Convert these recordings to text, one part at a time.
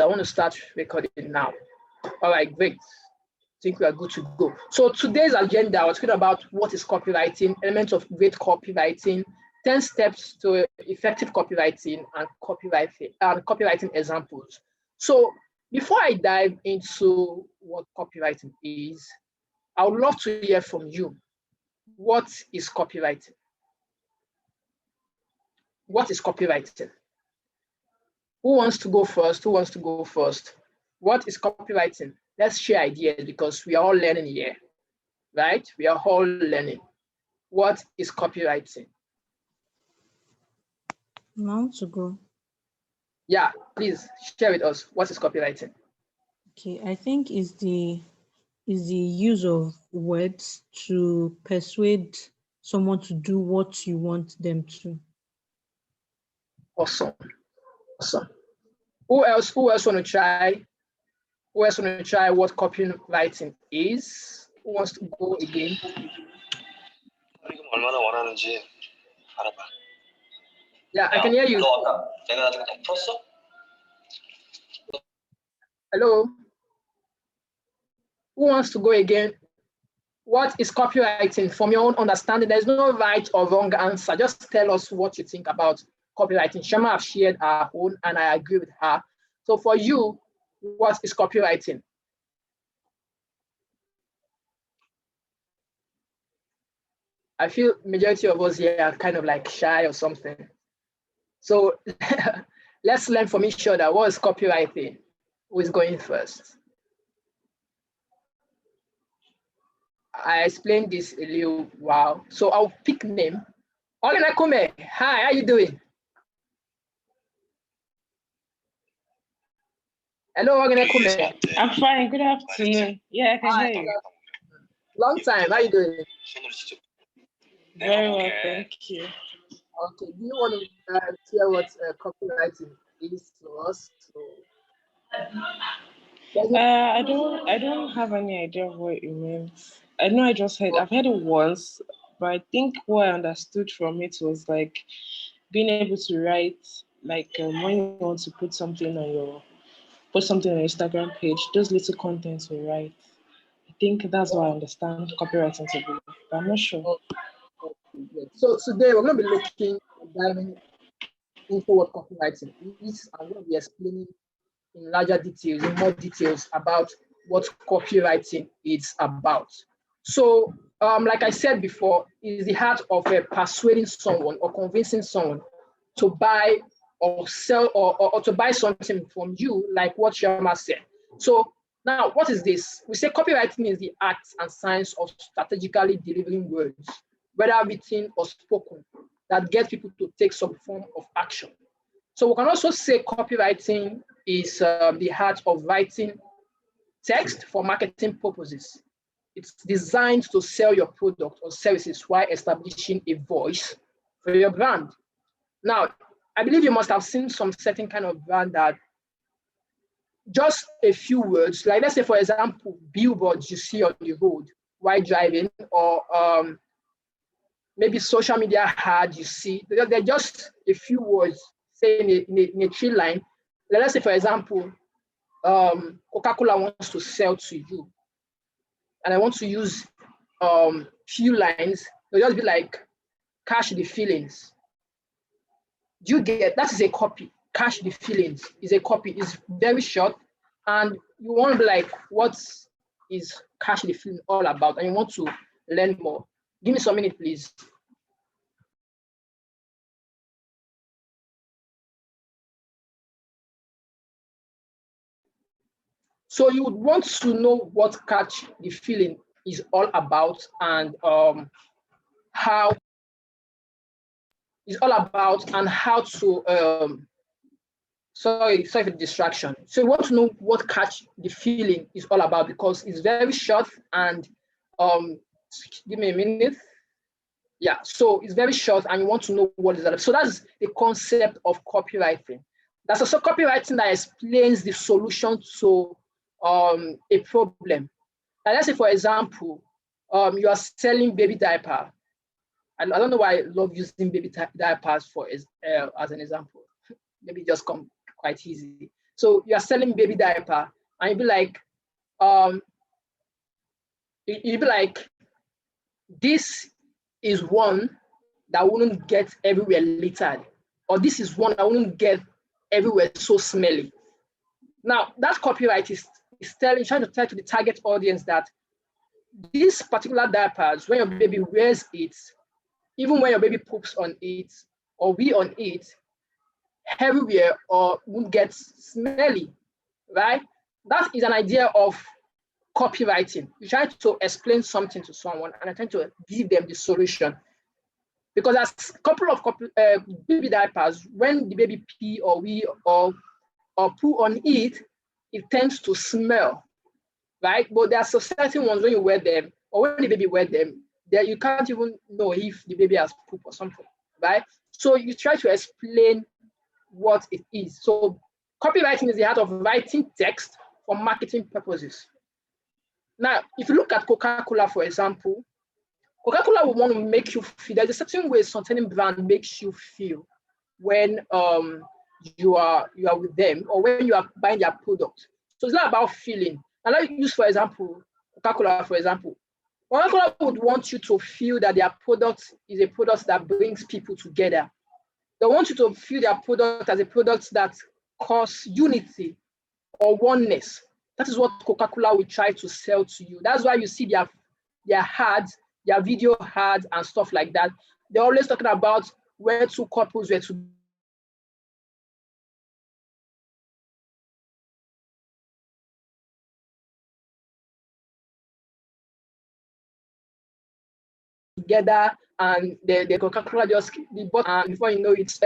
So I want to start recording now. All right, great. I think we are good to go. So today's agenda, I was talking about what is copywriting, elements of great copywriting, 10 steps to effective copywriting, and copywriting examples. So before I dive into what copywriting is, I would love to hear from you. What is copywriting? What is copywriting? Who wants to go first? Who wants to go first? What is copywriting? Let's share ideas because we are all learning here, right? We are all learning. What is copywriting? I want to go. Yeah, please share with us. What is copywriting? Okay, I think is the use of words to persuade someone to do what you want them to. Awesome. Awesome. Who else want to try? Who else want to try what copywriting is? Who wants to go again? Yeah, I can hear you. Hello. Who wants to go again? What is copywriting from your own understanding? There's no right or wrong answer. Just tell us what you think about copywriting. Shema have shared her own, and I agree with her. So for you, what is copywriting? I feel majority of us here are kind of like shy or something. So let's learn from each other. What is copywriting? Who is going first? I explained this a little while. So I'll pick name. Ogenakume, hi, how you doing? Hello, Ogenakume. I'm fine. Good afternoon. Yeah, I can hear you. Long time. How you doing? Very well, thank you. Okay. Do you want to share what copywriting is to us? I don't have any idea of what it means. I know I've heard it once, but I think what I understood from it was like being able to write, like when you want to put something on your Instagram page, those little contents you write. I think that's what I understand copywriting to be, but I'm not sure. Okay, so today we're going to be diving into what copywriting is. I'm going to be explaining in more details about what copywriting is about. So, like I said before, is the art of persuading someone or convincing someone to buy or sell or to buy something from you, like what Shema said. So now, what is this? We say copywriting is the art and science of strategically delivering words, whether written or spoken, that get people to take some form of action. So we can also say copywriting is the art of writing text for marketing purposes. It's designed to sell your product or services while establishing a voice for your brand. Now, I believe you must have seen some certain kind of brand that just a few words, like let's say, for example, billboards you see on the road while driving, or maybe social media ad you see. They're just a few words, say in a tree line. Let's say, for example, Coca-Cola wants to sell to you, and I want to use few lines. They'll just be like, catch the feelings. Do you get that? Is a copy. Catch the feelings is a copy. It's very short, and you want to be like, what is catch the feeling all about? And you want to learn more. Give me some minute, please. So you would want to know what catch the feeling is all about, and how it's all about, and how to sorry for the distraction. So you want to know what catch the feeling is all about, because it's very short, and give me a minute. Yeah, so it's very short, and you want to know what is that. So that's the concept of copywriting. That's also copywriting that explains the solution to a problem. Now, let's say, for example, you are selling baby diaper. And I don't know why I love using baby diapers as an example. Maybe it just come quite easy. So you are selling baby diaper, and you'd be like, this is one that wouldn't get everywhere littered, or this is one that wouldn't get everywhere so smelly. Now, that copyright is trying to tell to the target audience that these particular diapers, when your baby wears it, even when your baby poops on it or wee on it, everywhere or won't get smelly, right? That is an idea of copywriting. You try to explain something to someone and I try to give them the solution. Because as a couple of baby diapers, when the baby pee or wee or poo on it, it tends to smell, right? But there are certain ones when you wear them or when the baby wear them, that you can't even know if the baby has poop or something, right? So you try to explain what it is. So copywriting is the art of writing text for marketing purposes. Now, if you look at Coca-Cola, for example, Coca-Cola will want to make you feel, there's a certain way certain brand makes you feel when you are with them or when you are buying their product. So it's not about feeling. And let me use, for example, Coca-Cola, for example. Coca-Cola would want you to feel that their product is a product that brings people together. They want you to feel their product as a product that causes unity or oneness. That is what Coca-Cola will try to sell to you. That's why you see their ads, their video ads and stuff like that. They're always talking about where two couples were together, and the Coca-Cola just and before you know it's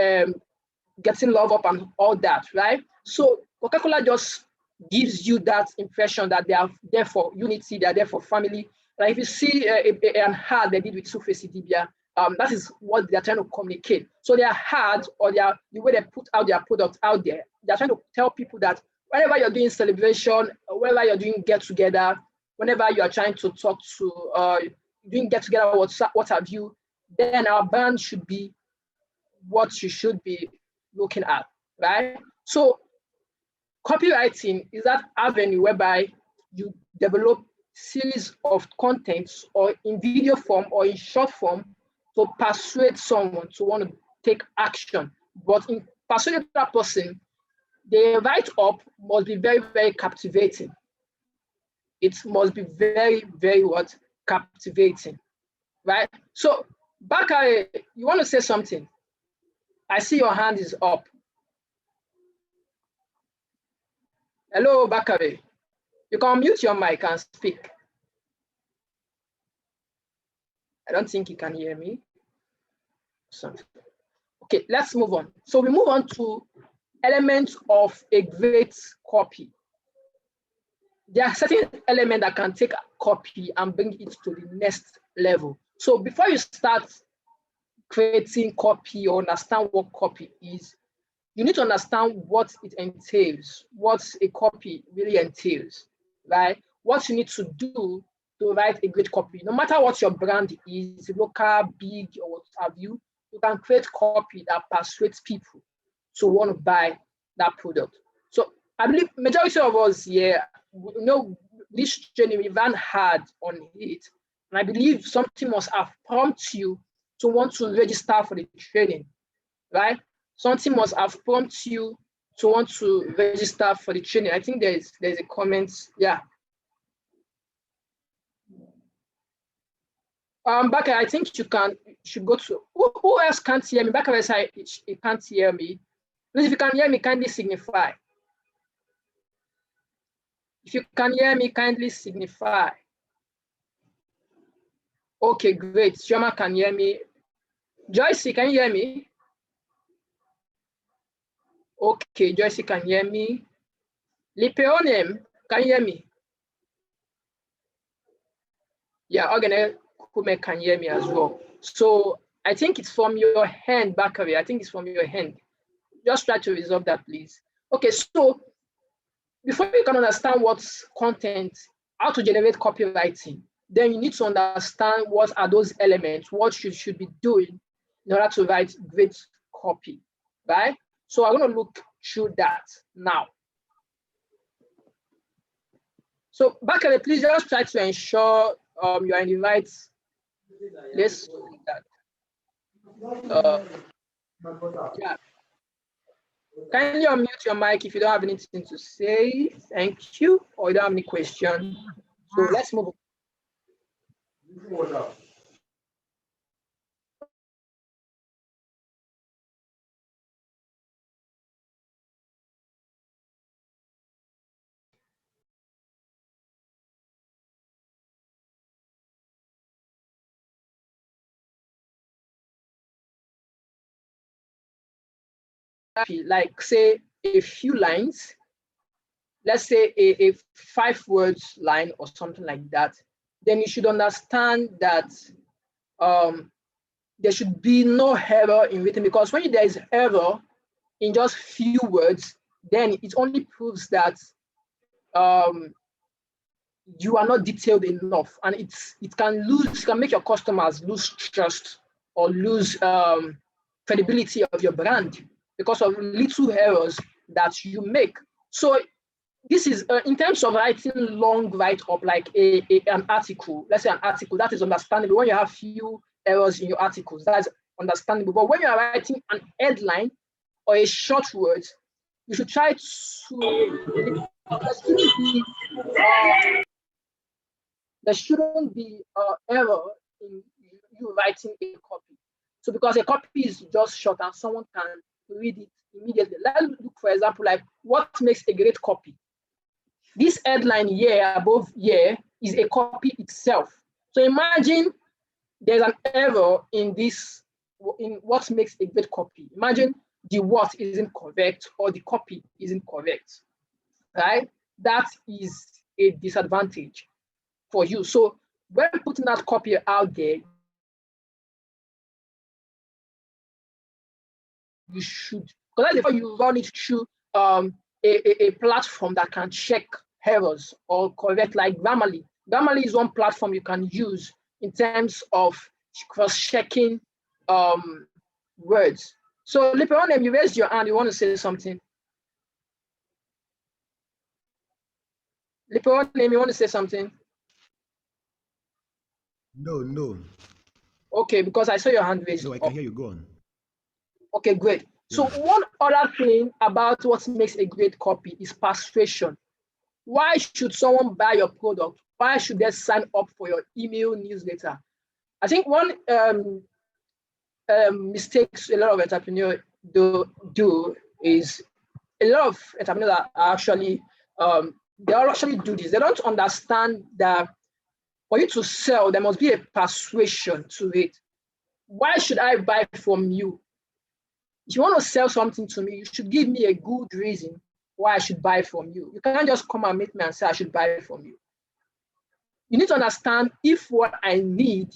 getting love up and all that, right? So Coca-Cola just gives you that impression that they are there for unity, they are there for family. Like if you see an ad they did with Sufesi Dibia, that is what they're trying to communicate. So their ad or the way they put out their product out there, they're trying to tell people that whenever you're doing celebration, or whenever you're doing get together, whenever you are trying to talk to doing get together, what have you, then our brand should be what you should be looking at, right? So copywriting is that avenue whereby you develop series of contents or in video form or in short form to persuade someone to want to take action. But in persuading that person, the write-up must be very, very captivating. It must be very, very what? Captivating, right? So Bakare, you want to say something? I see your hand is up. Hello, Bakare. You can mute your mic and speak. I don't think you can hear me. Okay, let's move on. So we move on to elements of a great copy. There are certain elements that can take a copy and bring it to the next level. So before you start creating copy or understand what copy is, you need to understand what it entails, what a copy really entails, right? What you need to do to write a great copy. No matter what your brand is, local, big, or what have you, you can create copy that persuades people to want to buy that product. So I believe majority of us here, this journey we ran hard on it. And I believe something must have prompted you to want to register for the training, right? Something must have prompted you to want to register for the training. I think there's a comment. Yeah. Baka, I think you should go to, who else can't hear me? Baka said you can't hear me. Please, if you can hear me, kindly signify. If you can hear me, kindly signify. Okay, great. Shoma can hear me. Joyce, can you hear me? Okay, Joyce can hear me. Lipeonem, can you hear me? Yeah, Ogene Kume can hear me as well. So I think it's from your hand, Bakari. I think it's from your hand. Just try to resolve that, please. Okay, so before you can understand what's content, how to generate copywriting, then you need to understand what are those elements, what you should be doing in order to write great copy, right? So I'm going to look through that now. So Bakare, please just try to ensure you're in the right place. Yeah. Kindly unmute your mic if you don't have anything to say. Thank you. Or you don't have any question. So let's move on. Like say a few lines, let's say a 5 words line or something like that, then you should understand that there should be no error in written, because when there is error in just few words, then it only proves that you are not detailed enough, and it can make your customers lose trust or lose credibility of your brand because of little errors that you make. So this is in terms of writing long write-up, like an article, let's say an article, that is understandable. When you have few errors in your articles, that's understandable. But when you are writing an headline or a short words, you should try to, there shouldn't be error in you writing a copy. So because a copy is just short and someone can read it immediately. Let's look, for example, like what makes a great copy. This headline here above here is a copy itself. So imagine there's an error in this, in what makes a great copy. Imagine the what isn't correct or the copy isn't correct, right? That is a disadvantage for you. So when putting that copy out there, you should, because before you run it through a platform that can check errors or correct, like Grammarly. Grammarly is one platform you can use in terms of cross-checking words. So Lipeone, you raised your hand, you want to say something? Lipeone, you want to say something? No. Okay, because I saw your hand raised. No, I can hear you. Go on. Okay, great. So one other thing about what makes a great copy is persuasion. Why should someone buy your product? Why should they sign up for your email newsletter? I think one mistakes a lot of entrepreneurs do is a lot of entrepreneurs are actually they actually do this. They don't understand that for you to sell, there must be a persuasion to it. Why should I buy from you? If you want to sell something to me, you should give me a good reason why I should buy from you. You can't just come and meet me and say I should buy from you. You need to understand if what I need,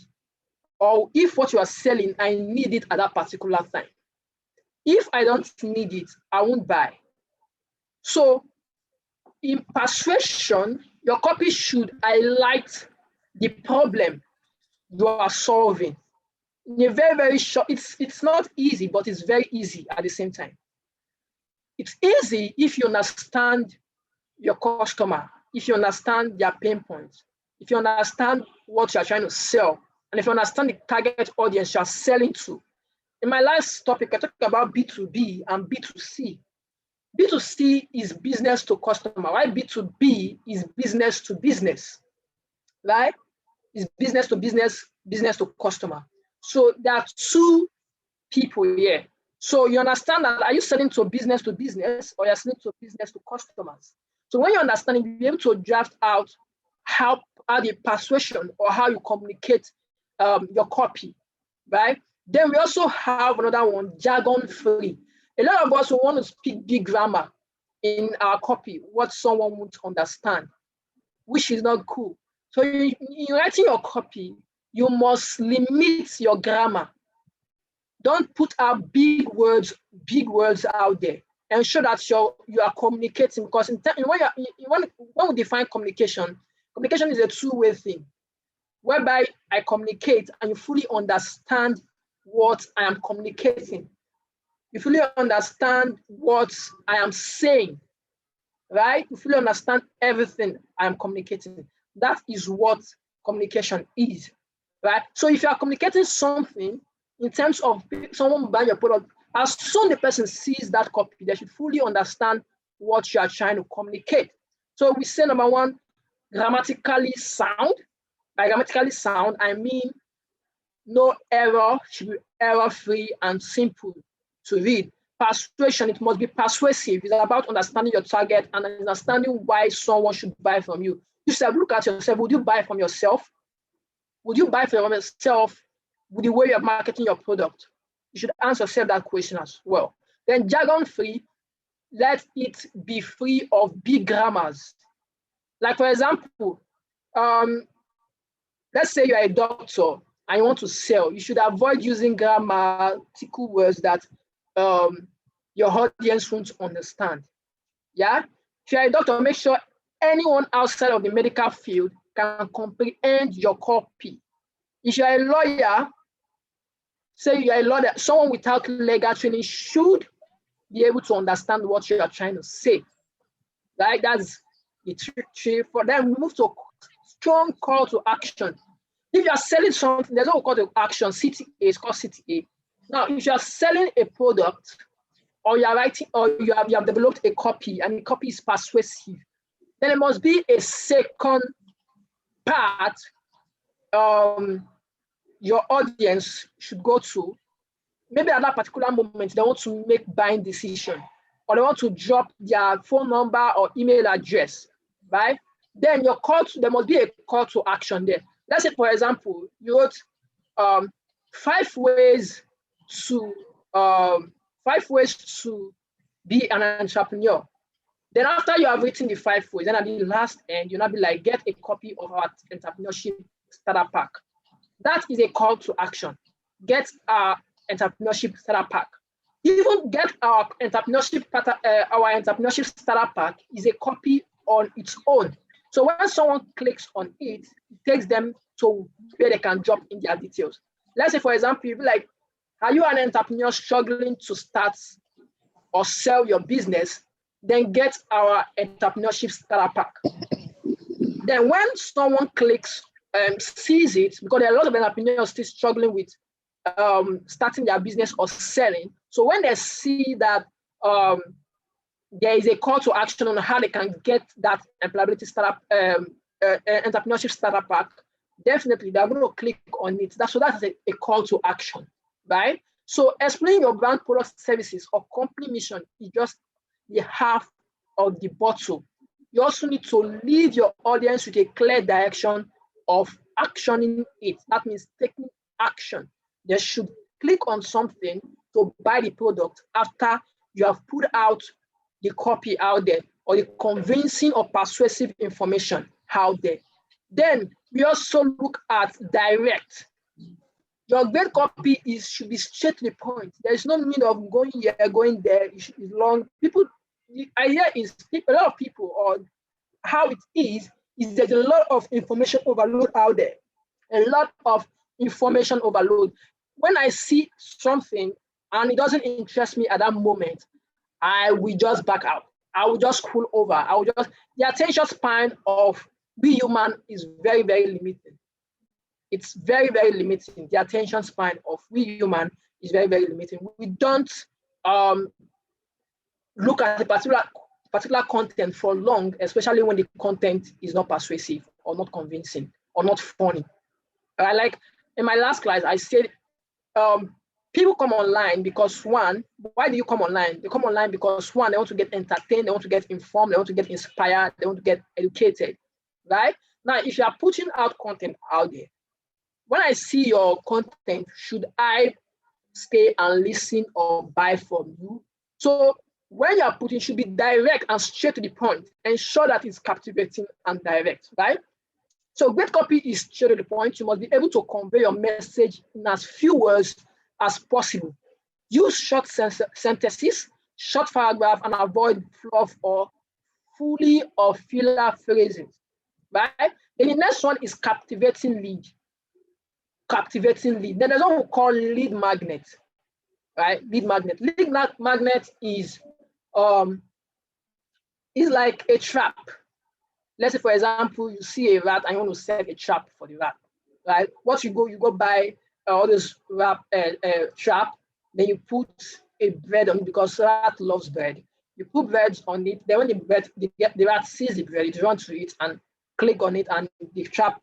or if what you are selling, I need it at that particular time. If I don't need it, I won't buy. So in persuasion, your copy should highlight the problem you are solving. In a very, very short, it's not easy, but it's very easy at the same time. It's easy if you understand your customer, if you understand their pain points, if you understand what you're trying to sell, and if you understand the target audience you're selling to. In my last topic, I talked about B2B and B2C. B2C is business to customer, while B2B is business to business, right? It's business to business, business to customer. So there are two people here. So you understand that, are you selling to business or you're selling to business to customers? So when you understand it, you'll be able to draft out how the persuasion or how you communicate your copy, right? Then we also have another one, jargon free. A lot of us want to speak big grammar in our copy, what someone won't understand, which is not cool. So in writing your copy, you must limit your grammar. Don't put out big words out there. Ensure that you are communicating, because when we define communication is a two-way thing, whereby I communicate and you fully understand what I am communicating. You fully understand what I am saying. right? To fully understand everything I'm communicating. That is what communication is, right? So if you are communicating something in terms of someone buying your product, as soon the person sees that copy, they should fully understand what you are trying to communicate. So we say number one, grammatically sound. By grammatically sound, I mean no error, should be error-free and simple to read. Persuasion, it must be persuasive. It's about understanding your target and understanding why someone should buy from you. You should look at yourself. Would you buy from yourself? Would you buy from yourself with the way you're marketing your product? You should answer yourself that question as well. Then jargon-free, let it be free of big grammars. Like for example, let's say you're a doctor and you want to sell. You should avoid using grammatical words that your audience won't understand. Yeah? If you're a doctor, make sure anyone outside of the medical field can comprehend your copy. If you're a lawyer, say you're a lawyer, someone without legal training should be able to understand what you are trying to say. Right? That's the trick. For them, we move to strong call to action. If you are selling something, there's no call to action. CTA is called CTA. Now, if you are selling a product, or you are writing, or you have developed a copy, and the copy is persuasive, then there must be a second part your audience should go to. Maybe at that particular moment, they want to make buying decision, or they want to drop their phone number or email address, right? Then your call to, there must be a call to action there. Let's say, for example, you wrote 5 ways to be an entrepreneur. Then after you have written the 5 ways, then at the last end, you'll not be like, get a copy of our entrepreneurship starter pack. That is a call to action. Get our entrepreneurship starter pack. Even get our entrepreneurship starter pack is a copy on its own. So when someone clicks on it, it takes them to where they can drop in their details. Let's say, for example, you'd be like, are you an entrepreneur struggling to start or sell your business? Then get our entrepreneurship starter pack. Then when someone clicks sees it, because there are a lot of entrepreneurs still struggling with starting their business or selling. So when they see that there is a call to action on how they can get that employability startup, entrepreneurship starter pack, definitely they're going to click on it. That's a call to action, right? So explaining your brand, product, services, or company mission is just the half of the bottle. You also need to leave your audience with a clear direction of actioning it. That means taking action. They should click on something to buy the product after you have put out the copy out there, or the convincing or persuasive information out there. Then we also look at direct. Your great copy should be straight to the point. There is no need of going here, going there. It's long. The idea is a lot of people, or how it is there's a lot of information overload out there. A lot of information overload. When I see something and it doesn't interest me at that moment, I will just back out. I will just scroll over. The attention span of we human is very, very limited. It's very, very limiting. The attention span of we human is very, very limiting. We don't look at the particular content for long, especially when the content is not persuasive or not convincing or not funny. Like in my last class, I said people come online because one, why do you come online? They come online because one, they want to get entertained, they want to get informed, they want to get inspired, they want to get educated, right? Now, if you are putting out content out there, when I see your content, should I stay and listen or buy from you? So when you are putting, should be direct and straight to the point. Ensure that it's captivating and direct, right? So great copy is straight to the point. You must be able to convey your message in as few words as possible. Use short sentences, short paragraph, and avoid fluff or fully or filler phrases, right? Then the next one is captivating lead. Then there's what we call lead magnet, right? Lead magnet. Lead magnet is is like a trap. Let's say, for example, you see a rat and you want to set a trap for the rat, right? What you go buy all this trap, then you put a bread on it because rat loves bread. You put bread on it, then when the rat sees the bread, it runs to it and click on it, and the trap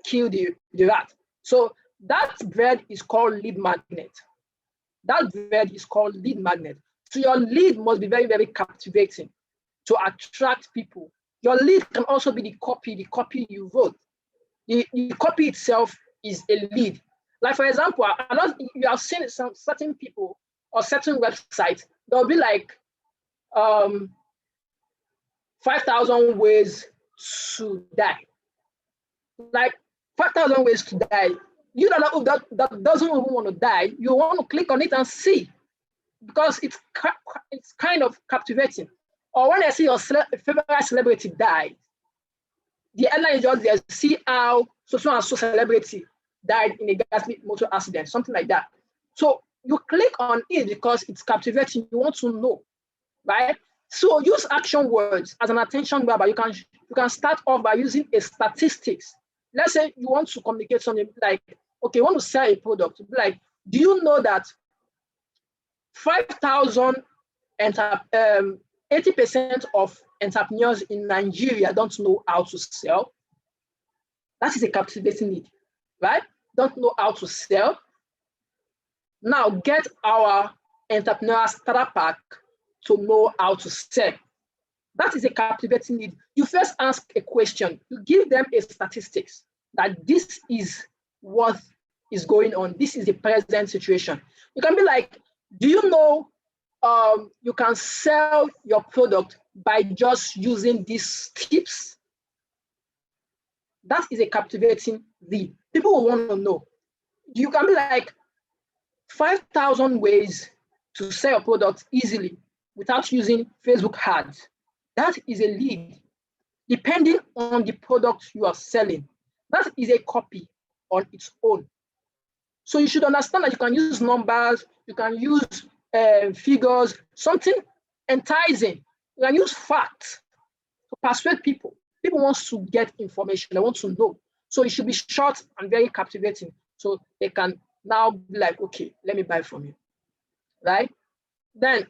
kill the rat. So that bread is called lead magnet. That bread is called lead magnet. So your lead must be very, very captivating to attract people. Your lead can also be the copy you wrote. The copy itself is a lead. Like, for example, you have seen some certain people or certain websites, there'll be like 5,000 ways to die. Like 5,000 ways to die. You that doesn't even want to die, you want to click on it and see, because it's kind of captivating. Or when I see your favorite celebrity die, the headline is just there, see how so and so celebrity died in a ghastly motor accident, something like that. So you click on it because it's captivating, you want to know, right? So use action words as an attention grabber. You can start off by using a statistics. Let's say you want to communicate something like, okay, you want to sell a product. Like, do you know that 5,000 80% of entrepreneurs in Nigeria don't know how to sell? That is a captivating need, right? Don't know how to sell. Now get our entrepreneur starter pack to know how to sell. That is a captivating need. You first ask a question. You give them a statistics that this is what is going on. This is the present situation. You can be like, do you know you can sell your product by just using these tips? That is a captivating lead. People will want to know. You can be like 5,000 ways to sell your product easily without using Facebook ads. That is a lead, depending on the product you are selling. That is a copy on its own. So you should understand that you can use numbers, you can use figures, something enticing. You can use facts to persuade people. People want to get information, they want to know. So it should be short and very captivating, so they can now be like, okay, let me buy from you, right? Then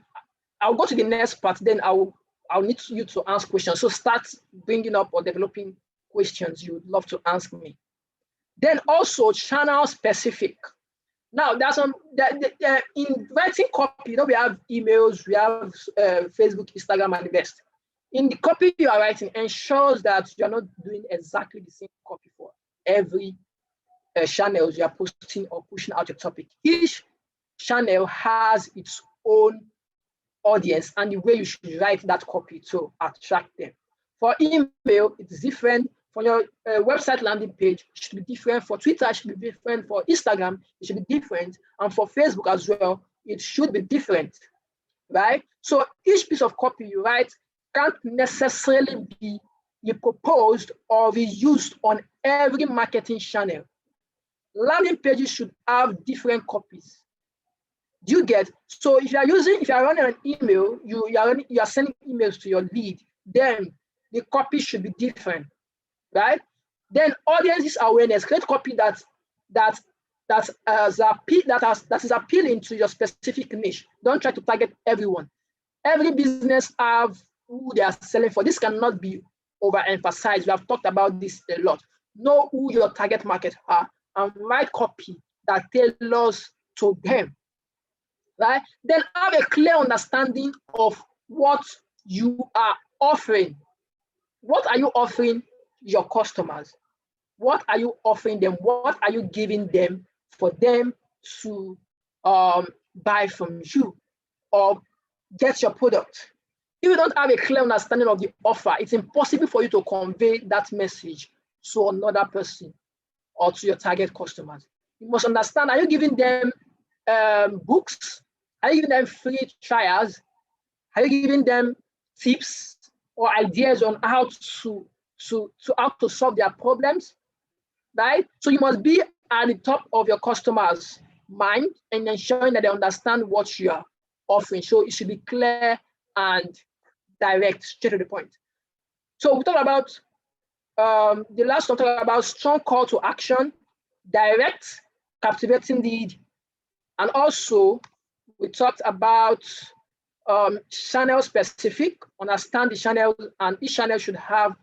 I'll go to the next part, then I'll need you to ask questions. So start bringing up or developing questions you would love to ask me. Then also channel specific. Now there's some in writing copy, we have emails, we have Facebook, Instagram, and the rest. In the copy you are writing, ensures that you are not doing exactly the same copy for every channels you are posting or pushing out your topic. Each channel has its own audience and the way you should write that copy to attract them. For email, it's different. For your website landing page, it should be different. For Twitter, it should be different. For Instagram, it should be different. And for Facebook as well, it should be different, right? So each piece of copy you write can't necessarily be proposed or reused on every marketing channel. Landing pages should have different copies. Do you get? So if you are running an email, you are sending emails to your lead, then the copy should be different, right? Then audiences awareness, create copy that is appealing to your specific niche. Don't try to target everyone. Every business have who they are selling for. This cannot be overemphasized. We have talked about this a lot. Know who your target market are and write copy that tailors to them, right? Then have a clear understanding of what you are offering. What are you offering your customers? What are you offering them? What are you giving them for them to buy from you or get your product? If you don't have a clear understanding of the offer, it's impossible for you to convey that message to another person or to your target customers. You must understand, are you giving them books? Are you giving them free trials? Are you giving them tips or ideas on how to solve their problems, right? So you must be at the top of your customers' mind and ensuring that they understand what you are offering. So it should be clear and direct, straight to the point. So we talked about the last one talked about strong call to action, direct, captivating lead, and also we talked about channel specific, understand the channel, and each channel should have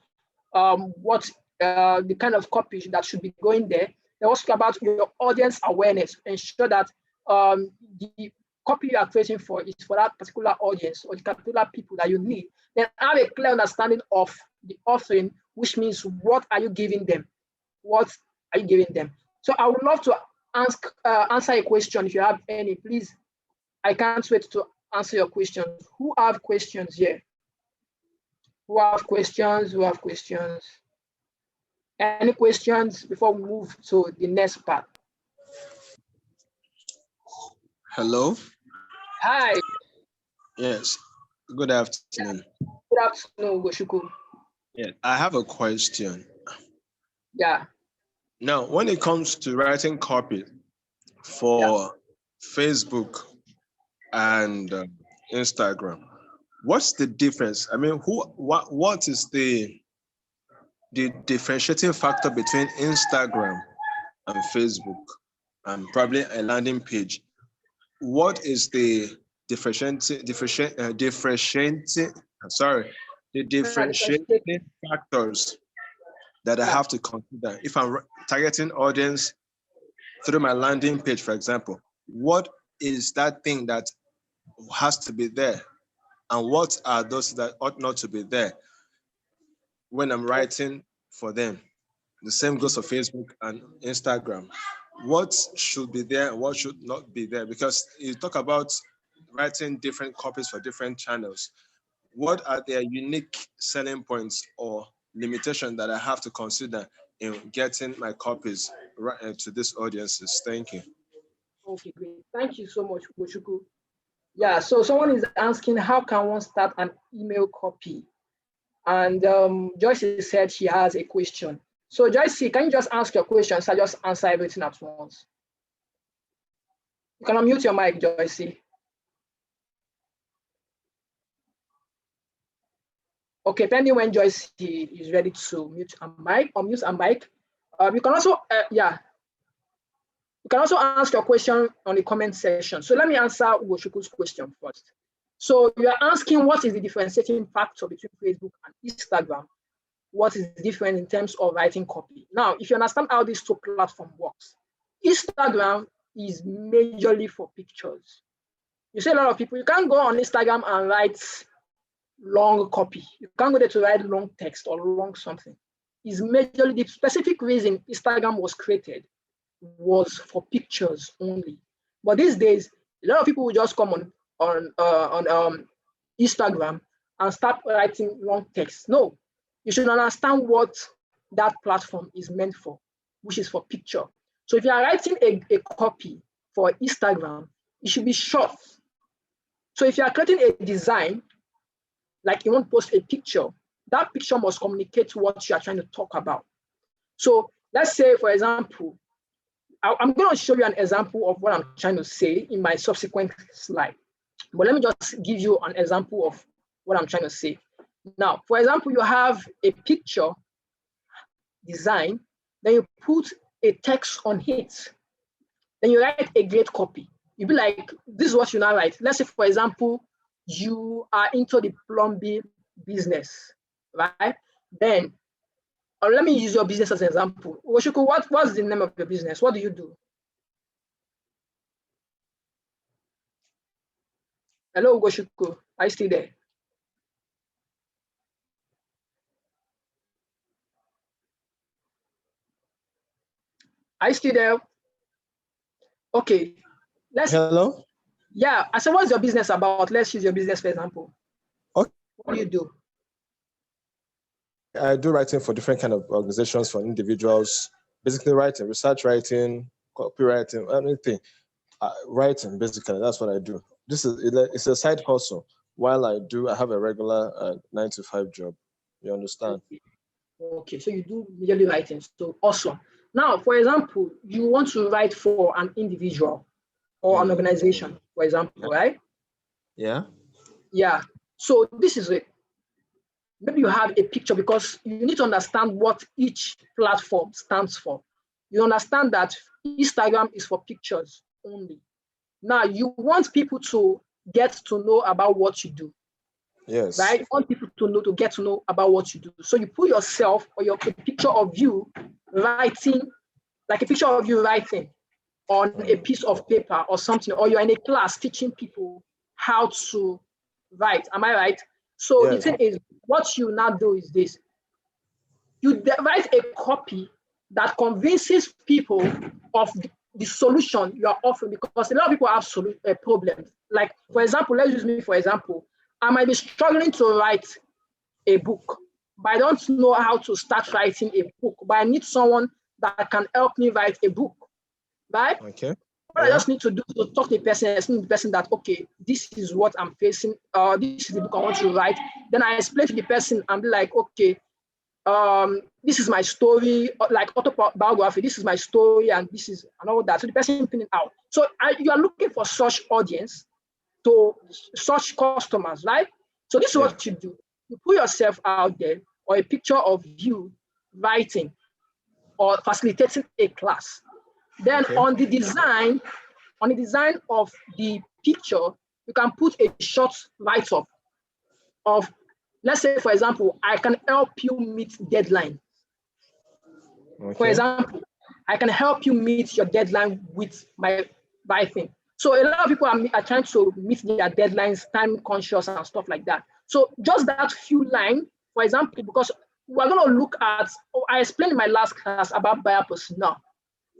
what the kind of copy that should be going there. They also about your audience awareness, ensure that the copy you are creating for is for that particular audience or the particular people that you need. Then have a clear understanding of the offering, which means what are you giving them? What are you giving them? So I would love to answer a question if you have any, please. I can't wait to answer your questions. Who have questions here? Who have questions? Who have questions? Any questions before we move to the next part? Hello. Hi. Yes. Good afternoon. Good afternoon, Goshuku. Yeah, I have a question. Yeah. Now, when it comes to writing copy for Facebook and Instagram, what's the difference? I mean, what is the differentiating factor between Instagram and Facebook and probably a landing page? What is the differentiating factors that I have to consider if I'm targeting audience through my landing page, for example? What is that thing that has to be there, and what are those that ought not to be there when I'm writing for them? The same goes for Facebook and Instagram. What should be there and what should not be there? Because you talk about writing different copies for different channels. What are their unique selling points or limitation that I have to consider in getting my copies right to these audiences? Thank you. Okay, great. Thank you so much, Goshuku. Yeah, so someone is asking, how can one start an email copy? And Joyce said she has a question. So Joyce, can you just ask your question? So I just answer everything at once. You can unmute your mic, Joyce. Okay, pending when Joyce is ready to mute a mic or mute a mic. You can also, you can also ask your question on the comment section. So let me answer Goshuku's question first. So you are asking what is the differentiating factor between Facebook and Instagram? What is different in terms of writing copy? Now, if you understand how these two platforms works, Instagram is majorly for pictures. You see a lot of people, you can't go on Instagram and write long copy. You can't go there to write long text or long something. It's majorly the specific reason Instagram was created was for pictures only. But these days, a lot of people will just come on Instagram and start writing long text. No, you should understand what that platform is meant for, which is for picture. So if you are writing a copy for Instagram, it should be short. So if you are creating a design, like you want to post a picture, that picture must communicate what you are trying to talk about. So let's say, for example, I'm going to show you an example of what I'm trying to say in my subsequent slide. But let me just give you an example of what I'm trying to say. Now, for example, you have a picture design, then you put a text on it. Then you write a great copy. You'll be like, this is what you now write. Let's say, for example, you are into the plumbing business, right? Then, or let me use your business as an example. Oshuku, what's the name of your business? What do you do? Hello, Goshuku. Are you still there? Are you still there? Okay. Hello? Yeah, I said, what's your business about? Let's use your business, for example. Okay. What do you do? I do writing for different kind of organizations, for individuals, basically writing, research writing, copywriting, anything. Writing, basically, that's what I do. It's a side hustle. While I have a regular 9-to-5 job. You understand? Okay, so you do majorly writing. So awesome. Now, for example, you want to write for an individual or an organization, for example, right? Yeah. Yeah. So this is it. maybe you have a picture, because you need to understand what each platform stands for. You understand that Instagram is for pictures only. Now you want people to get to know about what you do. Yes. Right? You want people to get to know about what you do. So you put yourself or a picture of you writing, like a picture of you writing on a piece of paper or something, or you're in a class teaching people how to write. Am I right? So the Yes. thing is, what you now do is this. You write a copy that convinces people of the solution you are offering, because a lot of people have problems. Like, for example, let's use me for example. I might be struggling to write a book, but I don't know how to start writing a book, but I need someone that can help me write a book, right? Okay. What I just need to do is to talk to the person, explain to the person that, okay, this is what I'm facing, this is the book I want to write. Then I explain to the person and be like, okay, this is my story, like autobiography, this is my story, and this is, and all that. So the person putting it out. So you are looking for such audience, to such customers, right? So this is what you do. You put yourself out there, or a picture of you writing or facilitating a class. Then on the design of the picture, you can put a short write-up of, let's say, for example, I can help you meet deadline. For example, I can help you meet your deadline with my writing. So a lot of people are trying to meet their deadlines, time conscious and stuff like that. So just that few lines, for example, because we're going to look at, I explained in my last class about buyer persona.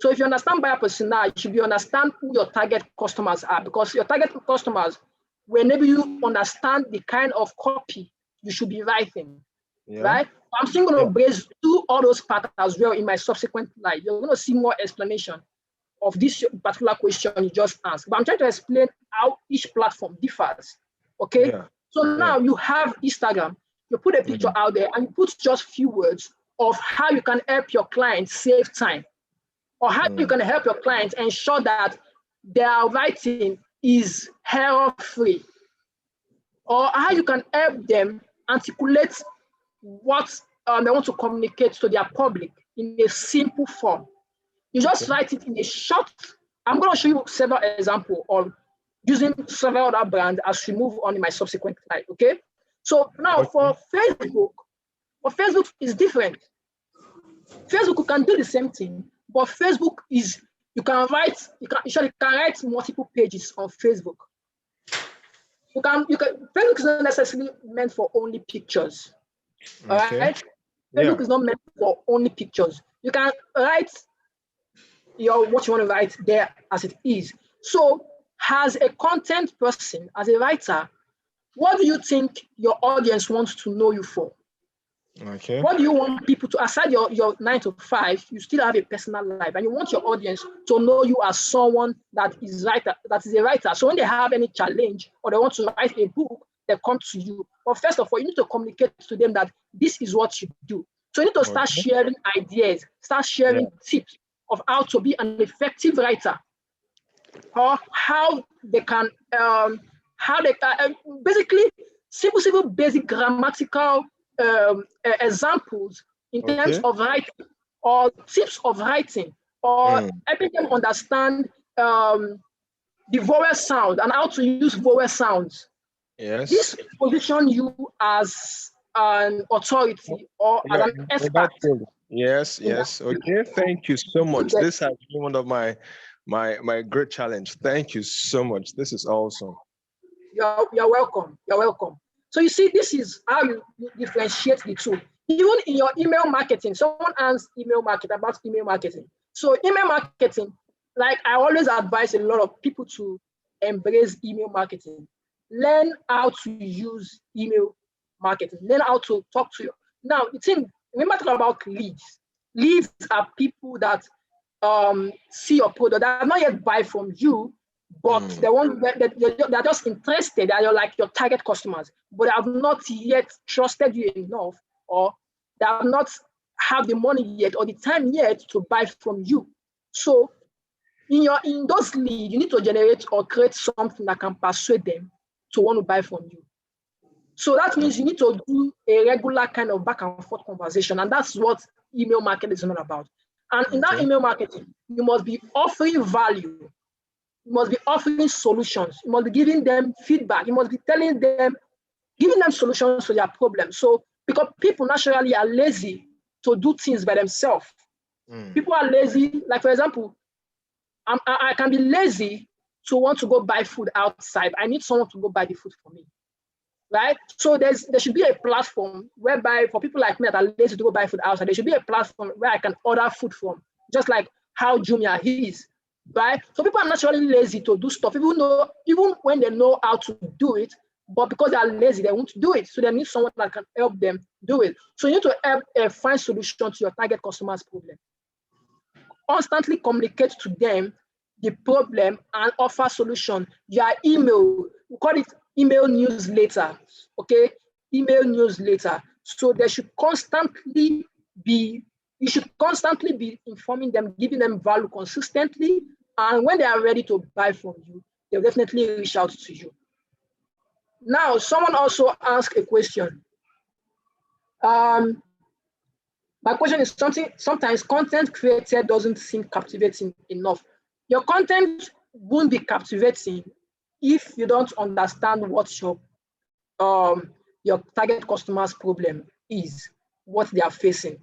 So if you understand buyer persona, you should understand who your target customers are, because your target customers will enable you understand the kind of copy you should be writing, right? I'm still going to base through all those parts as well in my subsequent slide. You're going to see more explanation of this particular question you just asked. But I'm trying to explain how each platform differs, okay? So now you have Instagram, you put a picture out there and you put just few words of how you can help your clients save time, or how you can help your clients ensure that their writing is error-free, or how you can help them articulate what they want to communicate to their public in a simple form. You just write it in a short. I'm going to show you several examples of using several other brands as we move on in my subsequent slide, okay? So now for Facebook is different. Facebook can do the same thing, but Facebook is, you can write multiple pages on Facebook. Facebook is not necessarily meant for only pictures. All right? Facebook is not meant for only pictures. You can write what you want to write there as it is. So as a content person, as a writer, what do you think your audience wants to know you for? What do you want people to, aside your 9 to 5, you still have a personal life, and you want your audience to know you as someone that is a writer. So when they have any challenge or they want to write a book, they come to you. But first of all, you need to communicate to them that this is what you do. So you need to start sharing ideas, start sharing tips of how to be an effective writer, or how they can basically simple basic grammatical examples in terms of writing, or tips of writing, or helping them understand the vowel sound and how to use vowel sounds. This position you as an authority or as an expert. Yes. Okay, thank you so much. This has been one of my great challenge. Thank you so much. This is awesome. You're welcome. You're welcome. So you see, this is how you differentiate the two. Even in your email marketing, someone asks about email marketing. So email marketing, like I always advise a lot of people to embrace email marketing. Learn how to use email marketing. Learn how to talk to you. Now, remember talking about leads. Leads are people that see your product, that not yet buy from you, but they're just interested, and you're like your target customers, but they have not yet trusted you enough, or they have not have the money yet or the time yet to buy from you. So in those leads, you need to generate or create something that can persuade them to want to buy from you. So that means you need to do a regular kind of back and forth conversation. And that's what email marketing is all about. And in that email marketing, you must be offering value. You must be offering solutions. You must be giving them feedback. You must be telling them, giving them solutions to their problems. So because people naturally are lazy to do things by themselves. People are lazy. Like, for example, I can be lazy to want to go buy food outside. I need someone to go buy the food for me. Right? So there should be a platform whereby for people like me that are lazy to go buy food outside, there should be a platform where I can order food from, just like how Jumia is. Right? So people are naturally lazy to do stuff, even when they know how to do it, but because they are lazy, they won't do it. So they need someone that can help them do it. So you need to help find solutions to your target customers' problem. Constantly communicate to them the problem and offer solution via email. We call it email newsletter. Okay, email newsletter. So they should constantly be. You should constantly be informing them, giving them value consistently, and when they are ready to buy from you, they'll definitely reach out to you. Now, someone also asked a question. My question is sometimes content created doesn't seem captivating enough. Your content won't be captivating if you don't understand what your target customer's problem is, what they are facing.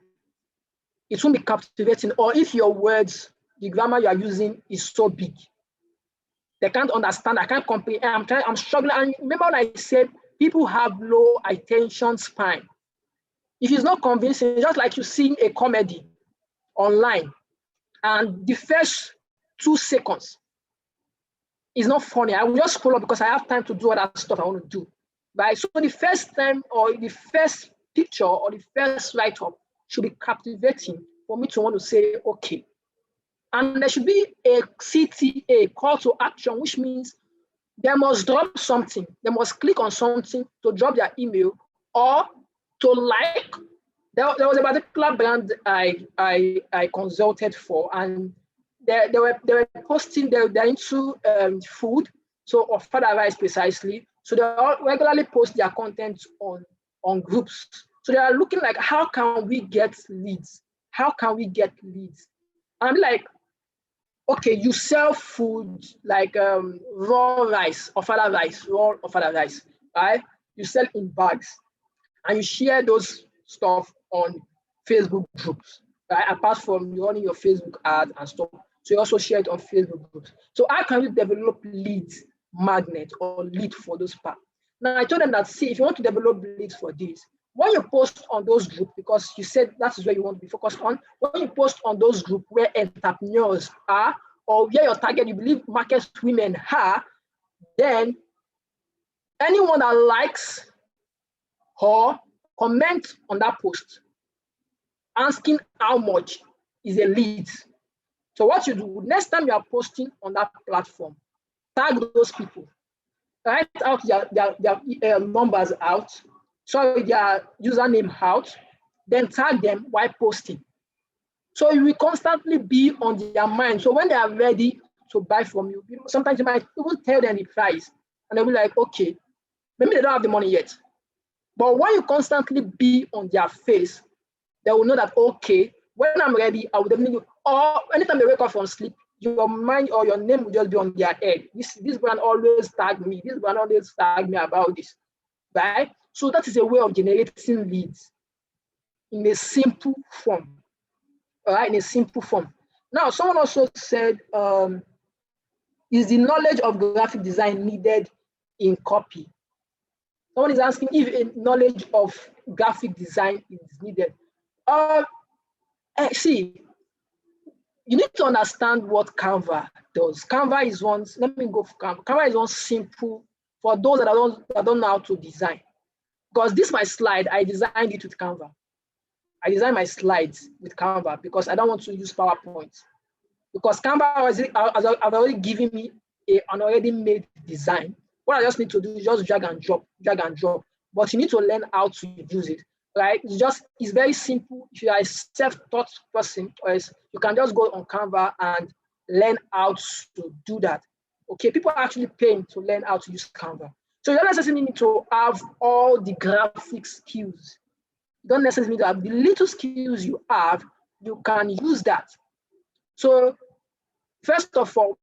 It won't be captivating, or if your words, the grammar you are using is so big. They can't understand, I can't comprehend, I'm struggling. And remember when I said people have low attention span. If it's not convincing, just like you seeing a comedy online and the first 2 seconds is not funny, I will just scroll up because I have time to do other stuff I want to do. Right? So the first time or the first picture or the first write-up should be captivating for me to want to say, okay. And there should be a CTA, call to action, which means they must drop something. They must click on something to drop their email or to like. There was a particular brand I consulted for, and they were posting. They're into food, so or further rice precisely. So they all regularly post their content on groups. So they are looking like, how can we get leads? How can we get leads? And I'm like, okay, you sell food like raw rice or further rice, right? You sell in bags, and you share those stuff on Facebook groups, right? Apart from running your Facebook ad and stuff, so you also share it on Facebook groups. So how can you develop lead magnet or lead for those parts? Now I told them that, see, if you want to develop leads for this, when you post on those groups, because you said that is where you want to be focused on, when you post on those groups where entrepreneurs are, or where your target, you believe market women are, then anyone that likes or comment on that post asking how much is a lead. So what you do, next time you are posting on that platform, tag those people, write out their numbers out, sorry, their username out, then tag them while posting. So you will constantly be on their mind. So when they are ready to buy from you, sometimes you might even tell them the price, and they'll be like, okay, maybe they don't have the money yet. But when you constantly be on their face, they will know that, okay, when I'm ready, I will definitely, or anytime they wake up from sleep, your mind or your name will just be on their head. This brand always tag me. This brand always tag me about this, right? So that is a way of generating leads in a simple form, all right, in a simple form. Now, someone also said, is the knowledge of graphic design needed in copy? Someone is asking if a knowledge of graphic design is needed. See, you need to understand what Canva does. Canva is one, let me go for Canva. Canva is one simple for those that don't know how to design. Because this my slide, I designed it with Canva. I designed my slides with Canva because I don't want to use PowerPoint. Because Canva has already given me an already made design. What I just need to do is just drag and drop. But you need to learn how to use it, right? It's very simple. If you are a self-taught person, you can just go on Canva and learn how to do that. Okay, people are actually paying to learn how to use Canva. So you don't necessarily need to have all the graphic skills. You don't necessarily need to have the little skills you have, you can use that. So first of all,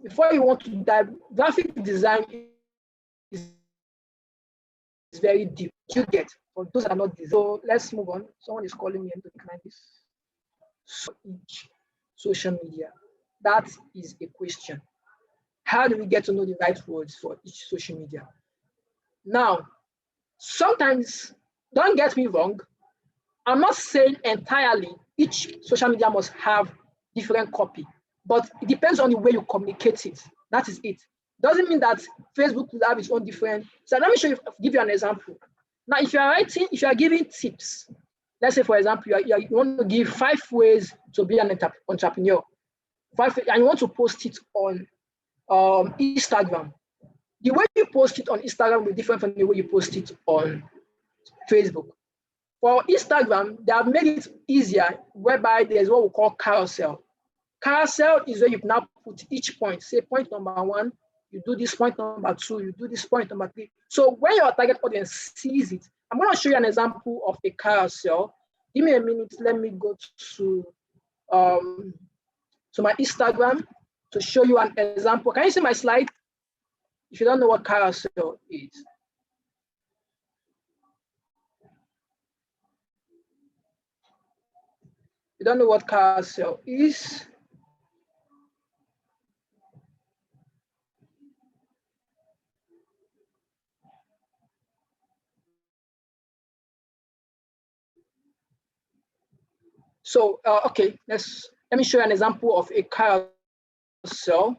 before you want to dive, graphic design is very deep. You get for those that are not. So let's move on. Someone is calling me to decline this. So each social media, that is a question. How do we get to know the right words for each social media? Now, sometimes, don't get me wrong, I'm not saying entirely each social media must have different copy, but it depends on the way you communicate it. That is it. Doesn't mean that Facebook will have its own different. So let me give you an example. Now, if you are giving tips, let's say, for example, you want to give 5 ways to be an entrepreneur, and you want to post it on Instagram. The way you post it on Instagram will be different from the way you post it on Facebook. For Instagram, they have made it easier, whereby there's what we call carousel. Carousel is where you now put each point. Say point number 1, you do this point number 2, you do this point number 3. So when your target audience sees it, I'm going to show you an example of a carousel. Give me a minute. Let me go to my Instagram to show you an example. Can you see my slide? If you don't know what carousel is. You don't know what carousel is. So, okay, let me show you an example of a carousel.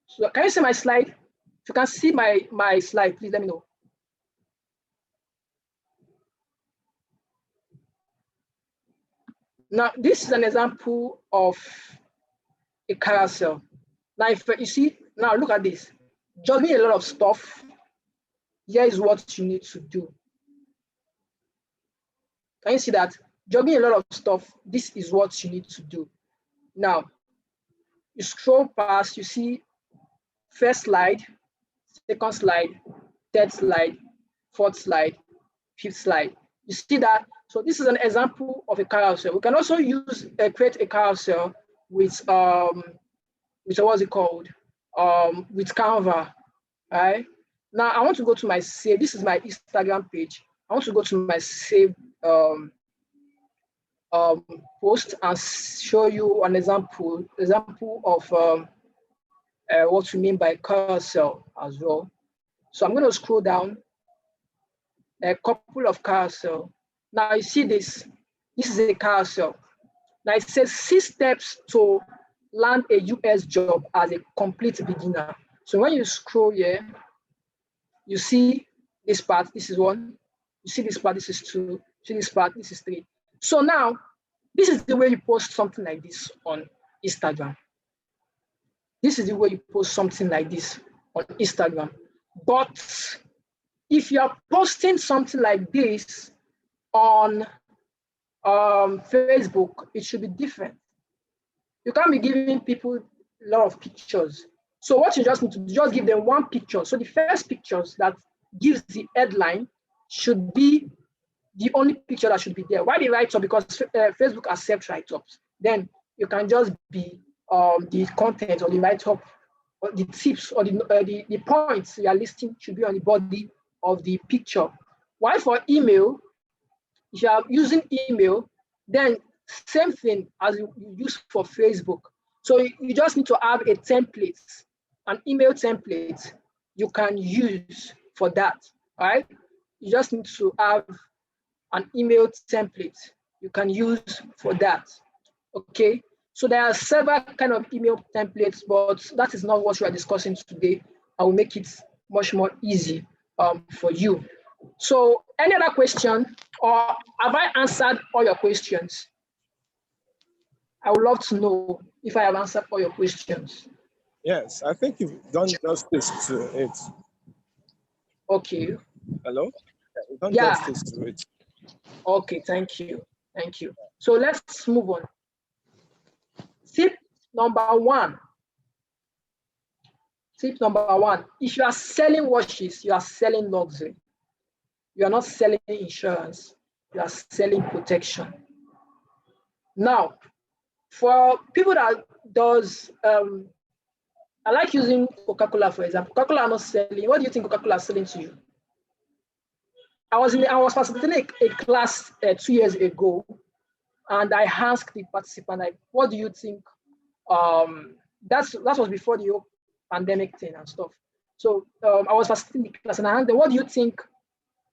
So can you see my slide? If you can see my slide, please let me know. Now, this is an example of a carousel. Now, if you see, now look at this. Juggling a lot of stuff. Here is what you need to do. Can you see that? Juggling a lot of stuff. This is what you need to do. Now, you scroll past, you see first slide, second slide, third slide, fourth slide, fifth slide. You see that? So this is an example of a carousel. We can also create a carousel with what's it called? With Canva, right? Now I want to go to my save. This is my Instagram page. I want to go to my save post and show you an example of what we mean by carousel as well. So I'm going to scroll down a couple of carousel. Now you see this. This is a carousel. Now it says 6 steps to land a US job as a complete beginner. So when you scroll here, you see this part. This is 1. You see this part. This is 2. You see this part. This is 3. So now this is the way you post something like this on Instagram. This is the way you post something like this on Instagram. But if you are posting something like this on Facebook, it should be different. You can't be giving people a lot of pictures. So what you just need to do, just give them 1 picture. So the first pictures that gives the headline should be the only picture that should be there. Why the write-up? Because Facebook accepts write-ups. Then you can just be the content or the write-up or the tips or the points you are listing should be on the body of the picture. Why for email? If you are using email, then same thing as you use for Facebook. So you just need to have a template, an email template you can use for that, right? You just need to have an email template you can use for that, okay? So there are several kind of email templates, but that is not what we are discussing today. I will make it much more easy for you. So any other question, or have I answered all your questions? I would love to know if I have answered all your questions. Yes, I think you've done justice to it. Okay, Hello? We can't Yeah. just stick to it. Okay, thank you. Thank you. So let's move on. Tip number one. Tip number one. If you are selling watches, you are selling luxury. You are not selling insurance. You are selling protection. Now, for people that does, I like using Coca-Cola, for example. Coca-Cola are not selling. What do you think Coca-Cola is selling to you? I was facilitating a class 2 years ago, and I asked the participant, like, what do you think? That was before the whole pandemic thing and stuff. So I was facilitating the class, and I asked them, what do you think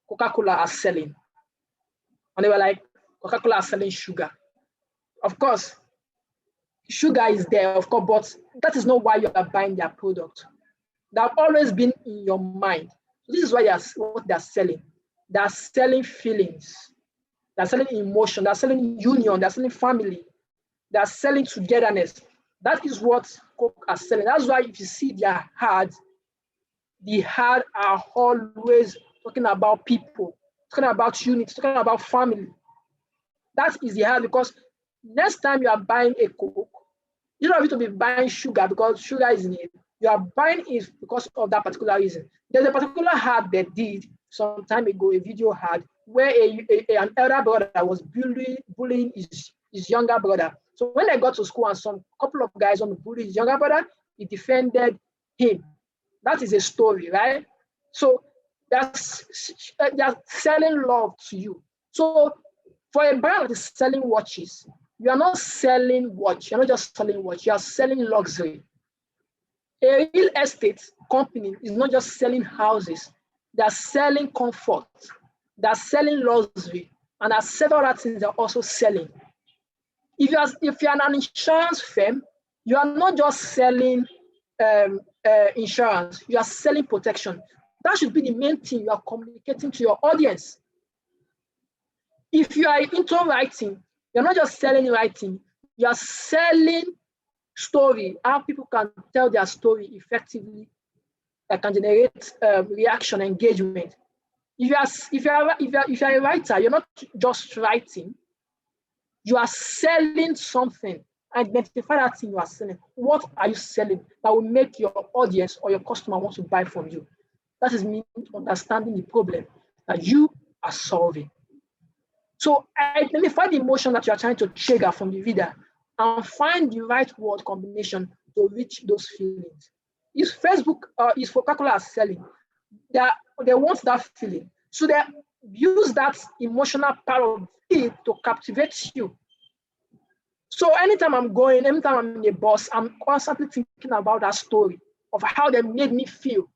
Coca-Cola are selling? And they were like, Coca-Cola are selling sugar. Of course, sugar is there, of course, but that is not why you are buying their product. They have always been in your mind. So this is why what they're selling. They're selling feelings. They're selling emotion. They're selling union. They're selling family. They're selling togetherness. That is what Coke are selling. That's why if you see their ads, the ads are always talking about people, talking about unity, talking about family. That is the ad, because next time you are buying a Coke, you don't have to be buying sugar because sugar is in it. You are buying it because of that particular reason. There's a particular ad they did some time ago, a video ad, where an elder brother was bullying his younger brother. So when they got to school and some couple of guys want to bully his younger brother, he defended him. That is a story, right? So they're selling love to you. So for a brand that is selling watches, you are not selling watch. You're not just selling watch. You are selling luxury. A real estate company is not just selling houses. They are selling comfort. They are selling luxury. And there are several other things they're also selling. If you're an insurance firm, you are not just selling insurance. You are selling protection. That should be the main thing you are communicating to your audience. If you are into writing, you're not just selling writing, you are selling story, how people can tell their story effectively, that can generate reaction, engagement. If you're a writer, you're not just writing, you are selling something. Identify that thing you are selling. What are you selling that will make your audience or your customer want to buy from you? That is me understanding the problem that you are solving. So identify the emotion that you are trying to trigger from the reader and find the right word combination to reach those feelings. Is Facebook, is Coca-Cola selling? They want that feeling. So they use that emotional part of it to captivate you. So anytime I'm in a bus, I'm constantly thinking about that story of how they made me feel.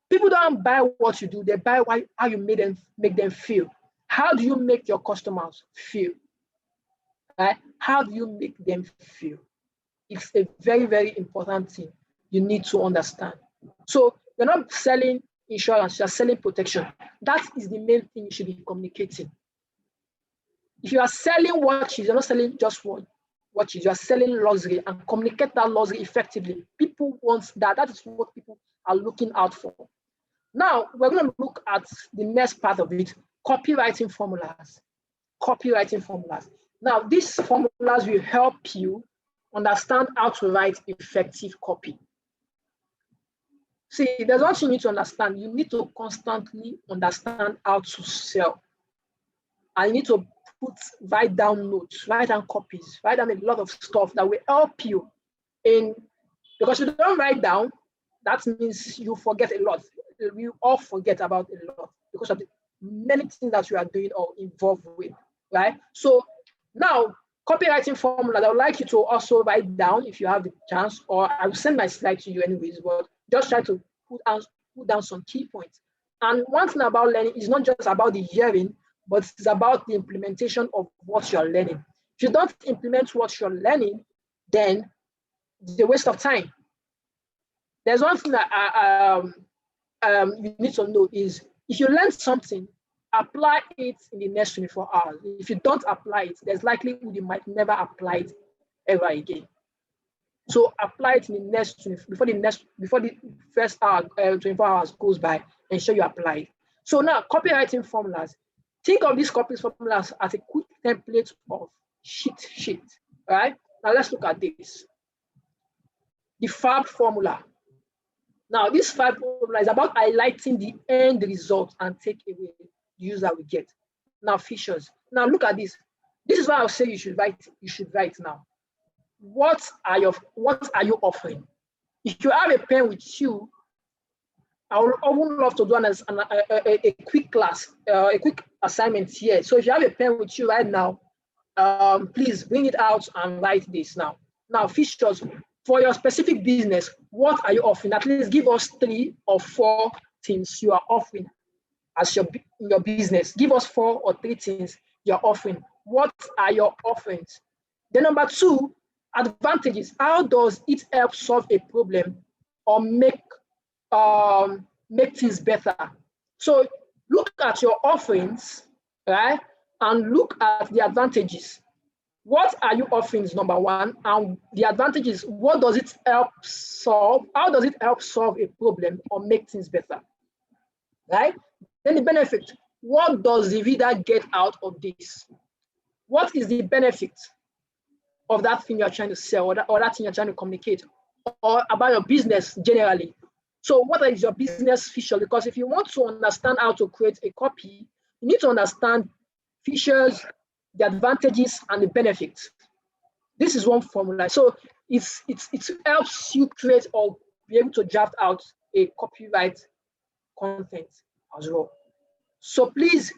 People don't buy what you do, they buy how you make them feel. How do you make your customers feel? Right? How do you make them feel? It's a very, very important thing you need to understand. So you're not selling insurance, you're selling protection. That is the main thing you should be communicating. If you are selling watches, you're not selling just watches, you are selling luxury, and communicate that luxury effectively. People want that. That is what people are looking out for. Now, we're going to look at the next part of it, copywriting formulas. Copywriting formulas. Now, these formulas will help you understand how to write effective copy. See, there's one thing you need to understand. You need to constantly understand how to sell. And you need to write down notes, write down copies, write down a lot of stuff that will help you because if you don't write down, that means you forget a lot. We all forget about a lot because of the many things that you are doing or involved with, right? So now, copywriting formula, I would like you to also write down if you have the chance, or I will send my slide to you anyways, but just try to put down some key points. And one thing about learning is not just about the hearing, but it's about the implementation of what you're learning. If you don't implement what you're learning, then it's a waste of time. There's one thing that you need to know is if you learn something, apply it in the next 24 hours. If you don't apply it, there's likelihood you might never apply it ever again. So apply it in the next before the first hour, 24 hours goes by, ensure you apply it. So now, copywriting formulas. Think of these copy formulas as a quick template of cheat sheet. All right. Now let's look at this. The FAB formula. Now, this FAB formula is about highlighting the end result and takeaway the user will get. Now, features. Now, look at this. This is why I'll say you should write. You should write now. What are you offering? If you have a pen with you, I would love to do a quick class, a quick assignment here. So if you have a pen with you right now, please bring it out and write this now. Now, features for your specific business. What are you offering? At least give us 3 or 4 things you are offering as your business. Give us 4 or 3 things you're offering. What are your offerings? Then number 2, advantages. How does it help solve a problem or make things better? So look at your offerings, right? And look at the advantages. What are you offering is number 1, and the advantages, what does it help solve? How does it help solve a problem or make things better, right? Then the benefit, what does the reader get out of this? What is the benefit of that thing you're trying to sell, or that thing you're trying to communicate, or about your business generally? So what is your business feature? Because if you want to understand how to create a copy, you need to understand features, the advantages, and the benefits. This is one formula. So it helps you create or be able to draft out a copyright content as well. So please,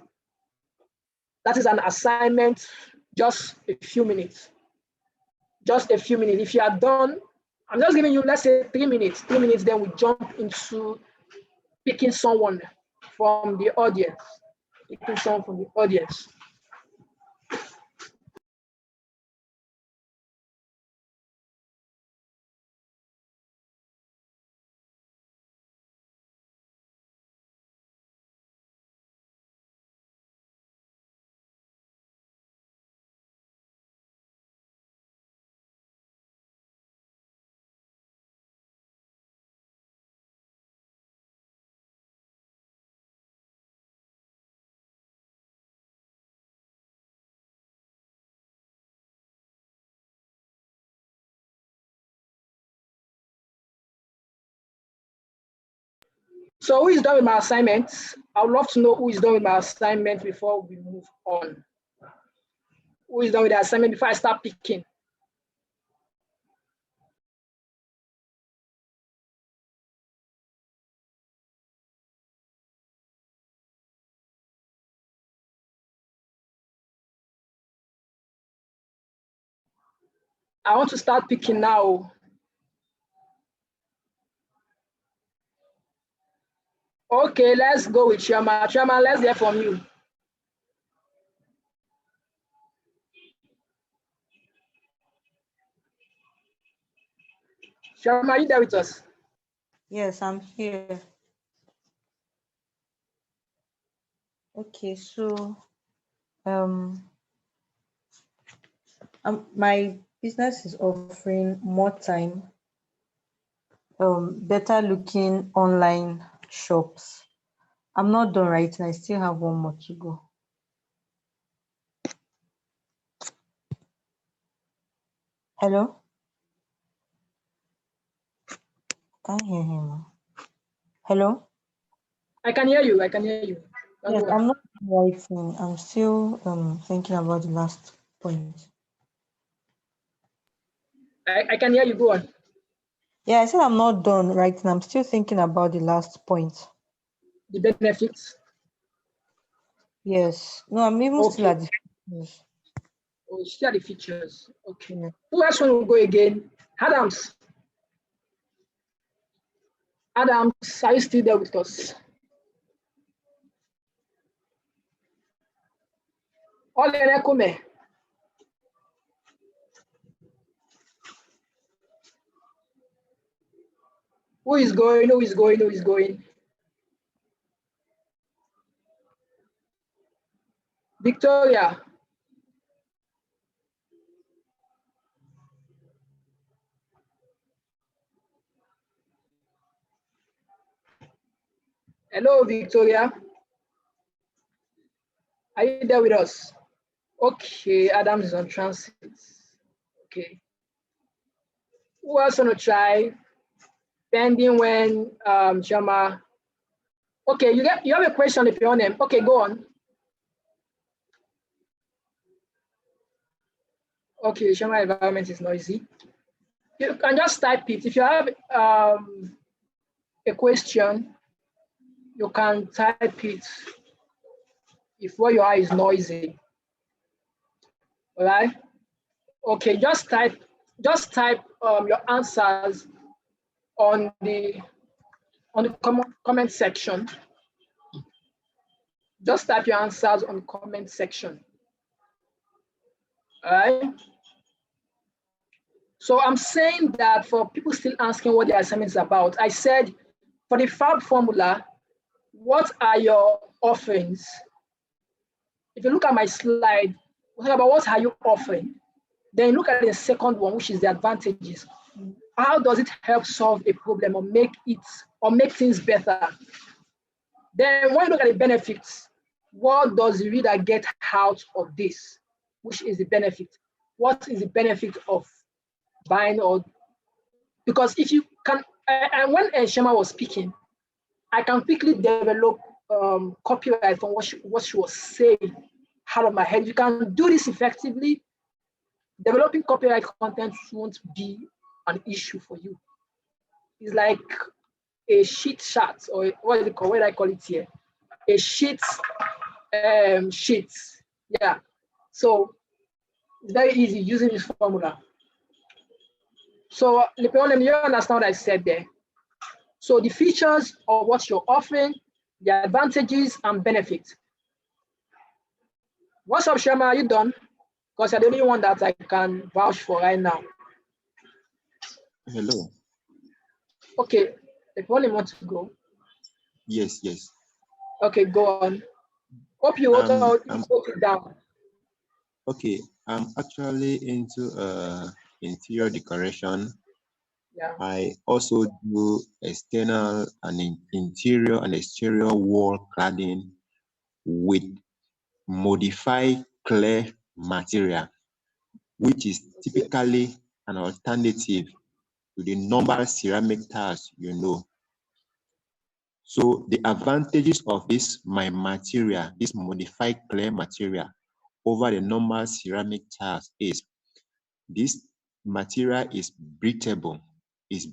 that is an assignment, just a few minutes. Just a few minutes. If you are done, I'm just giving you, let's say 3 minutes. 3 minutes, then we jump into picking someone from the audience. Picking someone from the audience. So who is done with my assignment? I would love to know who is done with my assignment before we move on. Who is done with the assignment before I start picking? I want to start picking now. Okay, let's go with Chairman. Chairman, let's hear from you. Chairman, are you there with us? Yes, I'm here. Okay, so my business is offering more time, better looking online shops. I'm not done writing. I still have one more to go. Hello? Can't hear him. Hello? I can hear you. I can hear you. Yes, I'm not writing. I'm still thinking about the last point. I can hear you. Go on. Yeah, I said I'm not done writing. I'm still thinking about the last point. The benefits. Yes. No, I'm even still at the features. Oh, share the features. Okay. Yeah. Who else will go again? Adams. Adams, are you still there with us? Who is going? Who is going? Who is going? Victoria. Hello, Victoria. Are you there with us? Okay, Adams is on transit. Okay. Who else want to try? Pending when Shama. Okay, you have a question if you're on them. Okay, go on. Okay, Shama environment is noisy. You can just type it. If you have a question, you can type it if where you are is noisy. All right. Okay, just type your answers on the comment section. Just type your answers on the comment section. All right. So I'm saying that for people still asking what the assignment is about, I said for the FAB formula, what are your offerings? If you look at my slide, we'll talk about what are you offering. Then look at the second one, which is the advantages. How does it help solve a problem or make things better? Then when you look at the benefits, what does the reader get out of this? Which is the benefit? What is the benefit of buying? Or because if you can, and when Shema was speaking, I can quickly develop copyright from what she was saying out of my head. You can do this effectively. Developing copyright content won't be an issue for you. It's like a sheet chart, or what do I call it here? A sheet. Yeah. So it's very easy using this formula. So Lepeonem, you understand what I said there. So the features of what you're offering, the advantages and benefits. What's up, Shema? Are you done? Because you're the only one that I can vouch for right now. Hello. Okay, Lepeonem wants to go. Yes. Okay, go on. Hope you wrote it down. Okay, I'm actually into interior decoration. Yeah. I also do external and interior and exterior wall cladding with modified clay material, which is typically an alternative to the normal ceramic tiles, you know. So the advantages of this material, this modified clay material over the normal ceramic tiles is this material is breathable. It's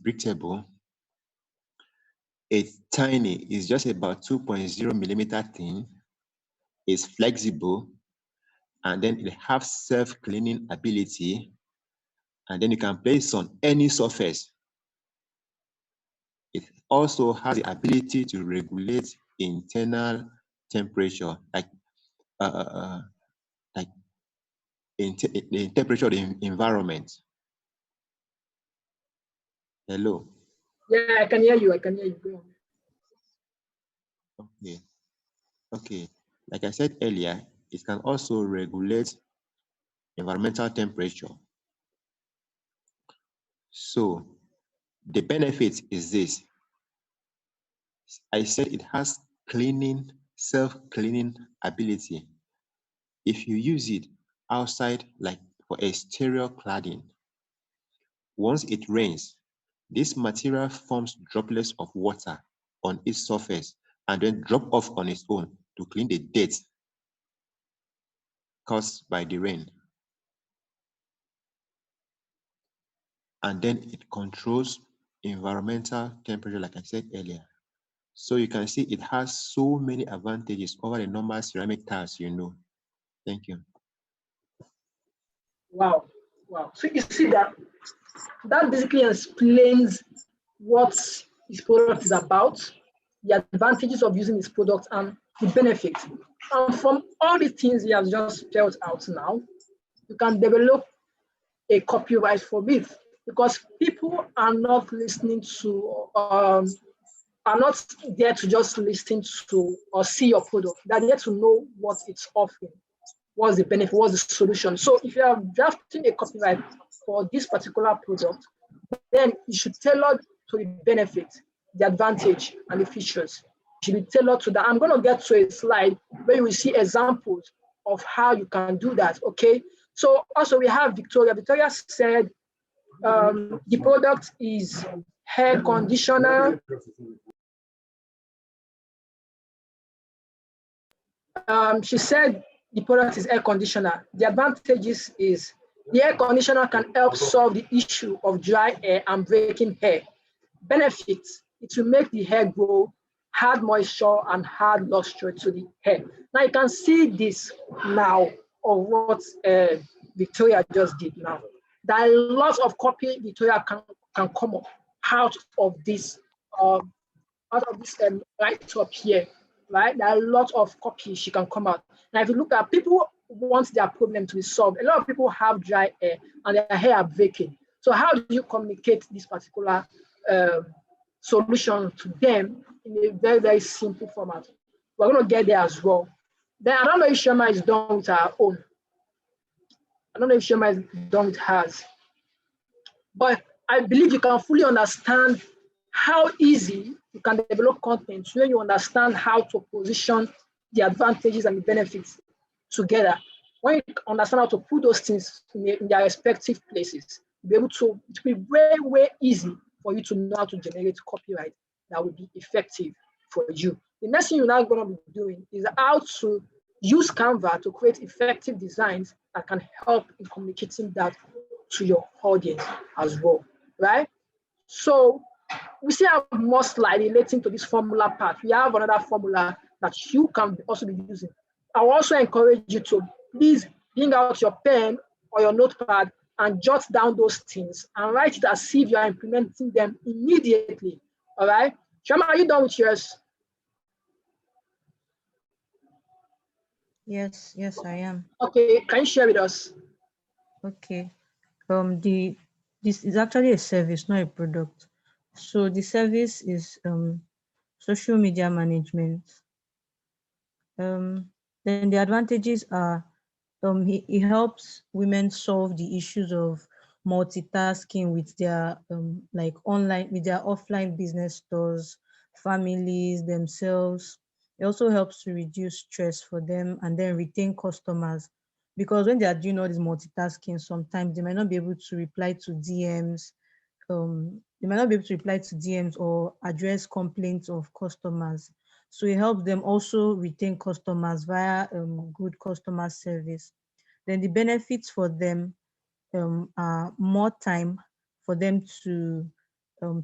tiny. It's just about 2.0 millimeter thin. It's flexible, and then it has self-cleaning ability, and then you can place on any surface. It also has the ability to regulate internal temperature, like the temperature of the environment. Hello. Yeah, I can hear you. Go on. Okay. Like I said earlier, it can also regulate environmental temperature. So the benefit is this. I said it has self-cleaning ability. If you use it outside, like for exterior cladding, once it rains, this material forms droplets of water on its surface and then drop off on its own to clean the dirt caused by the rain. And then it controls environmental temperature, like I said earlier. So you can see it has so many advantages over the normal ceramic tiles, you know. Thank you. Wow. So you see that basically explains what this product is about, the advantages of using this product and the benefits. And from all the things he has just spelled out now, you can develop a copyright for it, because people are not listening to, are not there to just listen to or see your product. They're there to know what it's offering, what's the benefit, what's the solution. So if you are drafting a copyright for this particular product, then you should tailor to the benefit, the advantage, and the features. should be tailored to that. I'm going to get to a slide where you will see examples of how you can do that, okay? So also we have Victoria. Victoria said the product is hair conditioner. She said the product is air conditioner. The advantages is the air conditioner can help solve the issue of dry hair and breaking hair. Benefits, it will make the hair grow, add moisture and add luster to the hair. Now you can see this now of what Victoria just did now. There are lots of copy Victoria can come up out of this right up here, right? There are a lot of copies she can come out. Now, if you look at people want their problem to be solved, a lot of people have dry hair and their hair are breaking. So how do you communicate this particular solution to them in a very, very simple format? We're going to get there as well. Then I don't know if Shema is done with her own. I don't know if Shema is done with hers. But I believe you can fully understand how easy you can develop content when you understand how to position the advantages and the benefits together. When you understand how to put those things in their respective places, you'll be able to, it will be very, very easy for you to know how to generate copyright that will be effective for you. The next thing you're now going to be doing is how to use Canva to create effective designs that can help in communicating that to your audience as well, right? So we still have more slides relating to this formula part. We have another formula that you can also be using. I will also encourage you to please bring out your pen or your notepad and jot down those things and write it as if you are implementing them immediately. All right? Shama, are you done with yours? Yes, I am. Okay, can you share with us? Okay. This is actually a service, not a product. So the service is social media management. Then the advantages are it helps women solve the issues of multitasking with their like online, with their offline business stores, families, themselves. It also helps to reduce stress for them and then retain customers, because when they are doing all this multitasking, sometimes they might not be able to reply to DMs. They might not be able to reply to DMs or address complaints of customers. So it helps them also retain customers via good customer service. Then the benefits for them are more time for them to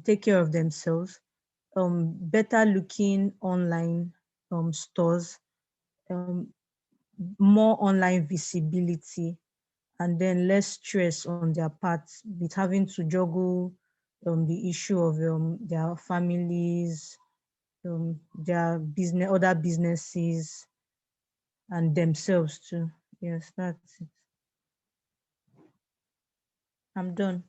take care of themselves, better looking online stores, more online visibility, and then less stress on their part with having to juggle the issue of their families, their business, other businesses, and themselves too. Yes, that's it. I'm done.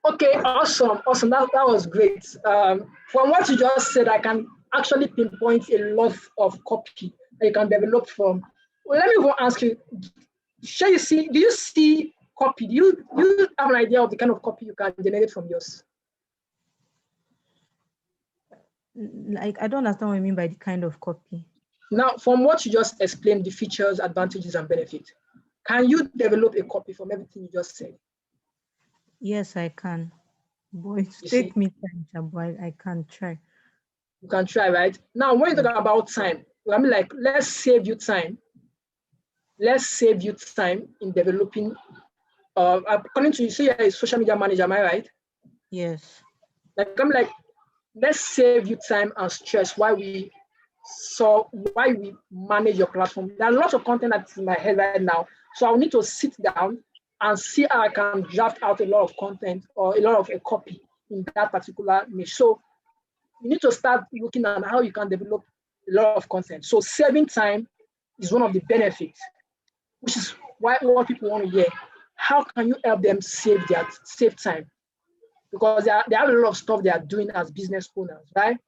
Okay, awesome. That was great. From what you just said, I can actually pinpoint a lot of copy that you can develop from. Well, let me go ask you, do you see copy? Do you have an idea of the kind of copy you can generate from yours? Like, I don't understand what you mean by the kind of copy. Now, from what you just explained, the features, advantages, and benefits, can you develop a copy from everything you just said? Yes, I can. Boy, it take me time, but I can try. You can try, right? Now, when you talk about time, I mean, like, let's save you time. Let's save you time in developing. According to you, say you're a social media manager, am I right? Yes. Like, I'm like, let's save you time and stress while we manage your platform. There are lots of content that's in my head right now. So I'll need to sit down and see how I can draft out a lot of content or a lot of a copy in that particular niche. So you need to start looking at how you can develop a lot of content. So saving time is one of the benefits, which is why what people want to hear. How can you help them save time? Because they have a lot of stuff they are doing as business owners, right?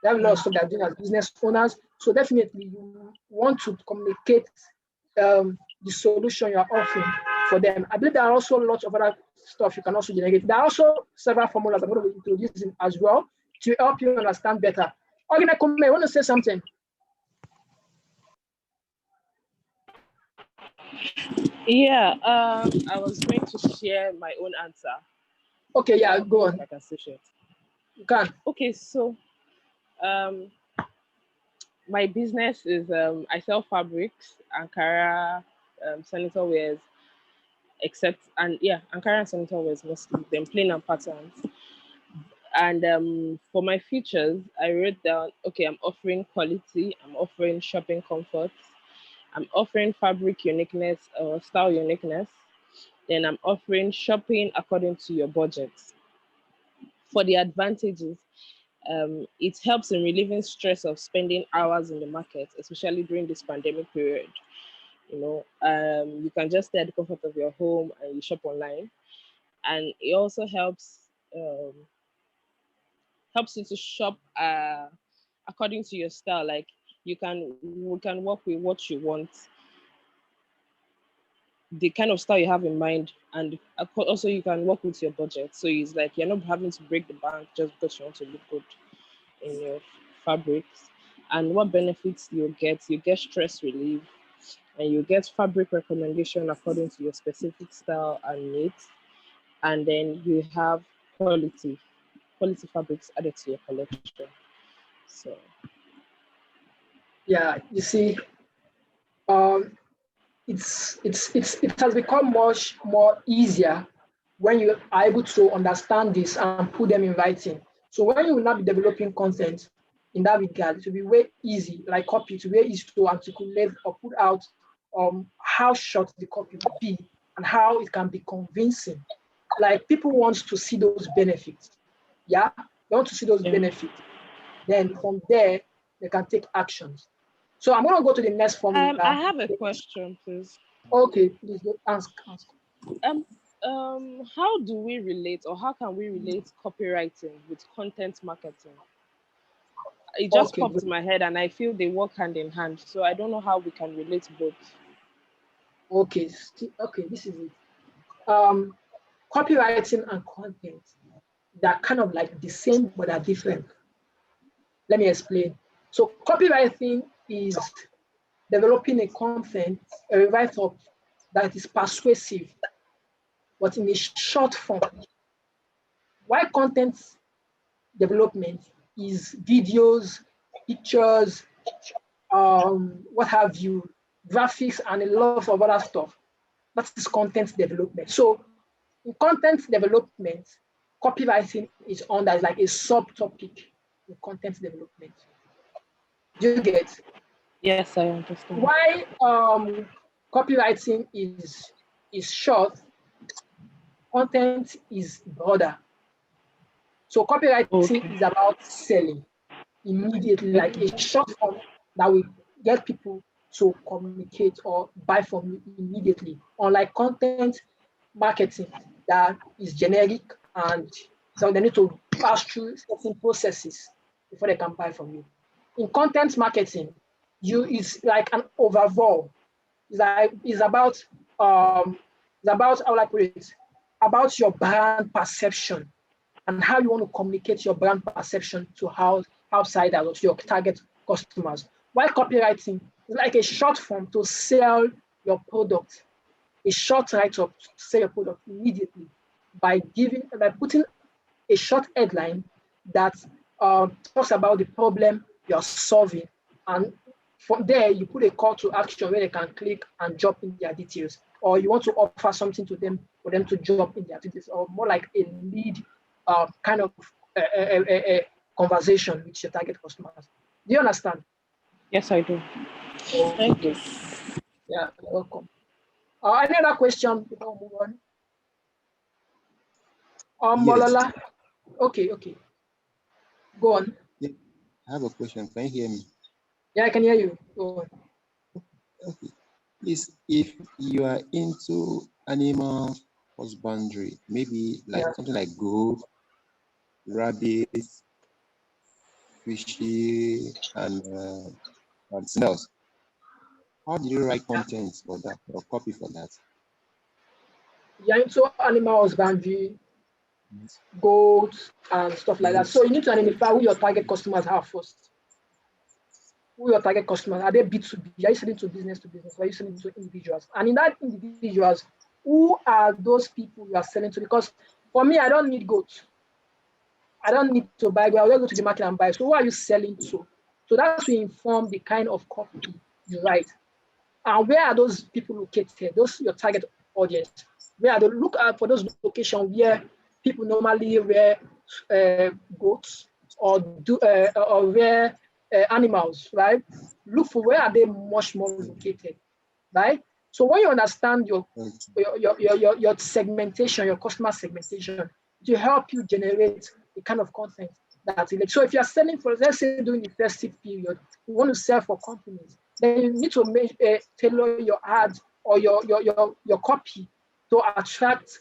They have a lot of stuff they are doing as business owners. So definitely you want to communicate the solution you're offering for them. I believe there are also lots of other stuff you can also generate. There are also several formulas I'm going to be introducing as well to help you understand better. Ogina Kume, I want to say something. Yeah, I was going to share my own answer. Okay, yeah, go on. I can still share it. You can. Okay, so my business is I sell fabrics, Ankara, senator wears, Ankara and senator wears mostly, then plain and patterns. And for my features, I wrote down, okay, I'm offering quality, I'm offering shopping comfort, I'm offering fabric uniqueness or style uniqueness, then I'm offering shopping according to your budget. For the advantages, it helps in relieving stress of spending hours in the market, especially during this pandemic period. You can just stay at the comfort of your home and you shop online. And it also helps you to shop according to your style. Like we can work with what you want, the kind of style you have in mind, and also you can work with your budget. So it's like you're not having to break the bank just because you want to look good in your fabrics. And what benefits you get stress relief, and you get fabric recommendation according to your specific style and needs. And then you have quality fabrics added to your collection. So Yeah, you see, it has become much more easier when you are able to understand this and put them in writing. So when you will not be developing content in that regard, it will be way easy, like copy, to be easy to articulate or put out how short the copy will be and how it can be convincing. Like people want to see those benefits. Yeah, they want to see those benefits. Then from there, they can take actions. So I'm going to go to the next formula. I have a question, please. Okay, please ask. How do we relate, or how can we relate copywriting with content marketing? It just Okay, popped good. to my head, and I feel they work hand in hand. So I don't know how we can relate both. Okay, this is it. Copywriting and content, they're kind of like the same, but they're different. Let me explain. So copywriting is developing a content, a write-up that is persuasive, but in a short form. While content development is videos, pictures, what have you, graphics, and a lot of other stuff. That is content development. So in content development, copywriting is on that, like a subtopic in content development. Do you get? Yes, I understand. Why copywriting is short, content is broader. So copywriting is about selling immediately, like a short form that will get people to communicate or buy from you immediately. Unlike content marketing that is generic, and so they need to pass through certain processes before they can buy from you. In content marketing, it's like an overall. It's about how I put it, about your brand perception and how you want to communicate your brand perception to outsiders or to your target customers. While copywriting is like a short form to sell your product, a short write-up to sell your product immediately by putting a short headline that talks about the problem you're solving, and from there you put a call to action where they can click and drop in their details, or you want to offer something to them for them to drop in their details, or more like a lead kind of a conversation with your target customers. Do you understand? Yes, I do. Thank you. Yeah, you're welcome. Any other question before we move on? Yes. Molola. Okay. Go on. Yeah, I have a question. Can you hear me? Yeah, I can hear you. Go on. Okay. Please, if you are into animal husbandry, maybe like something like goat, rabbits, fishy, and something else, how do you write content for that or copy for that? you're into animal husbandry, goats, and stuff like that. So you need to identify who your target customers are first. Who your target customers are? They B2B? Are you selling to business to business? Or are you selling to individuals? And in that individuals, who are those people you are selling to? Because for me, I don't need goats. I don't need to buy goats. I'll just go to the market and buy. So who are you selling to? So that's to inform the kind of copy you write. And where are those people located? Those your target audience. Where are they? Look out for those locations where people normally rear goats or rear animals, right? Look for where are they much more located, right? So when you understand your segmentation, your customer segmentation, to help you generate the kind of content that's in it. So if you're selling for, let's say during the festive period, you want to sell for companies, then you need to tailor your ads or your copy to attract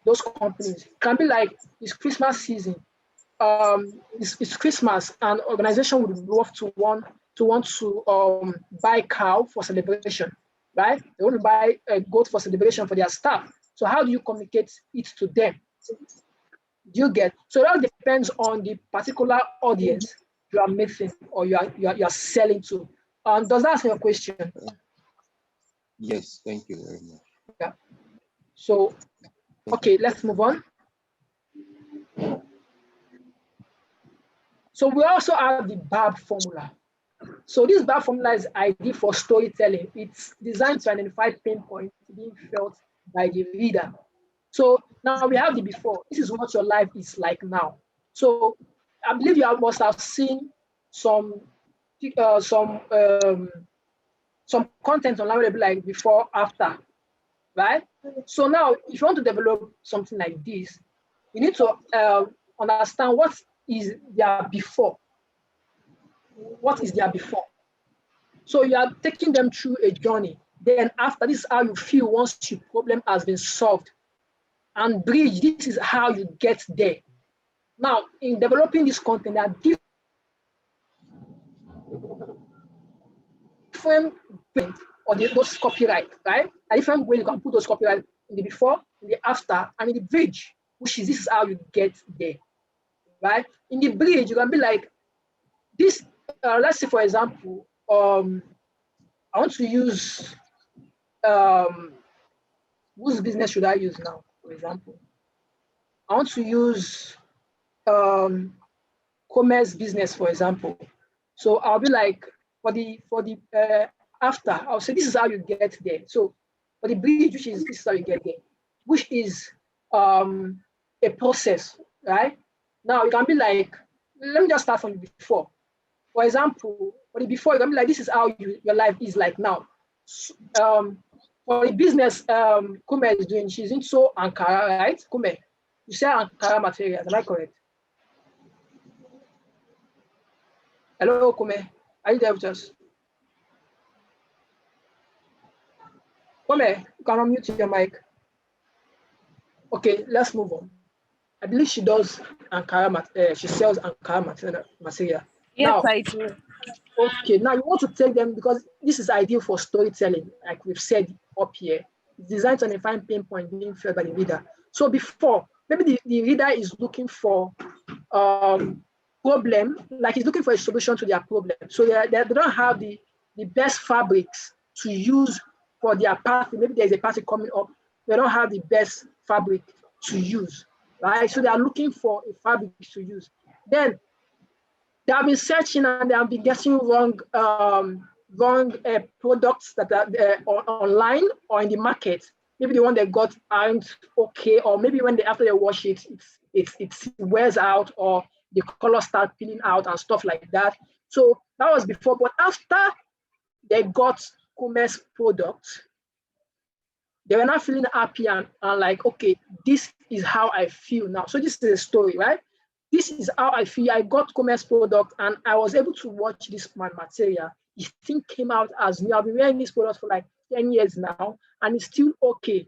those companies. It can be like it's Christmas season. It's Christmas, and organization would love to want to buy cow for celebration, right? They want to buy a goat for celebration for their staff. So how do you communicate it to them? Do you get? So that depends on the particular audience you are missing or you are selling to. Does that answer your question? Yes, thank you very much. Yeah. So, okay, let's move on. So we also have the BARB formula. So this BARB formula is ideal for storytelling. It's designed to identify pain points being felt by the reader. So now we have the before. This is what your life is like now. So I believe you must have seen some content online like before, after, right? So now if you want to develop something like this, you need to understand what is their before. What is their before? So you are taking them through a journey. Then after, this is how you feel once your problem has been solved. And bridge, this is how you get there. Now, in developing this content, there are different ways or those copyright, right? A different way you can put those copyright in the before, in the after, and in the bridge, which is this is how you get there, right? In the bridge, you can be like this. Let's say, for example, I want to use whose business should I use now? For example, I want to use commerce business, for example. So I'll be like, for the after, I'll say this is how you get there. So for the bridge, which is this is how you get there, which is a process, right? Now you can be like, let me just start from the before. For example, for the before, you can be like, this is how your life is like now. For the business Kume is doing, she's into Ankara, right? Kume, you sell Ankara materials, am I correct? Hello, Kume, are you there with us? Kume, you can unmute your mic. Okay, let's move on. I believe she does Ankara, she sells Ankara material. Yes, now, I do. Okay, now you want to take them because this is ideal for storytelling, like we've said up here. It's designed to identify pain point being felt by the reader. So before, maybe the reader is looking for problem, like he's looking for a solution to their problem. So they don't have the best fabrics to use for their party. Maybe there's a party coming up. They don't have the best fabric to use, right? So they are looking for a fabric to use. Then they have been searching and they have been getting wrong products that are online or in the market. Maybe the one they got aren't okay, or maybe when after they wash it, it wears out, or the color start peeling out and stuff like that. So that was before, but after they got commerce products, they were not feeling happy and like, okay, this is how I feel now. So this is a story, right? This is how I feel. I got commerce product and I was able to watch this material. This thing came out as new. I've been wearing this product for like 10 years now, and it's still okay,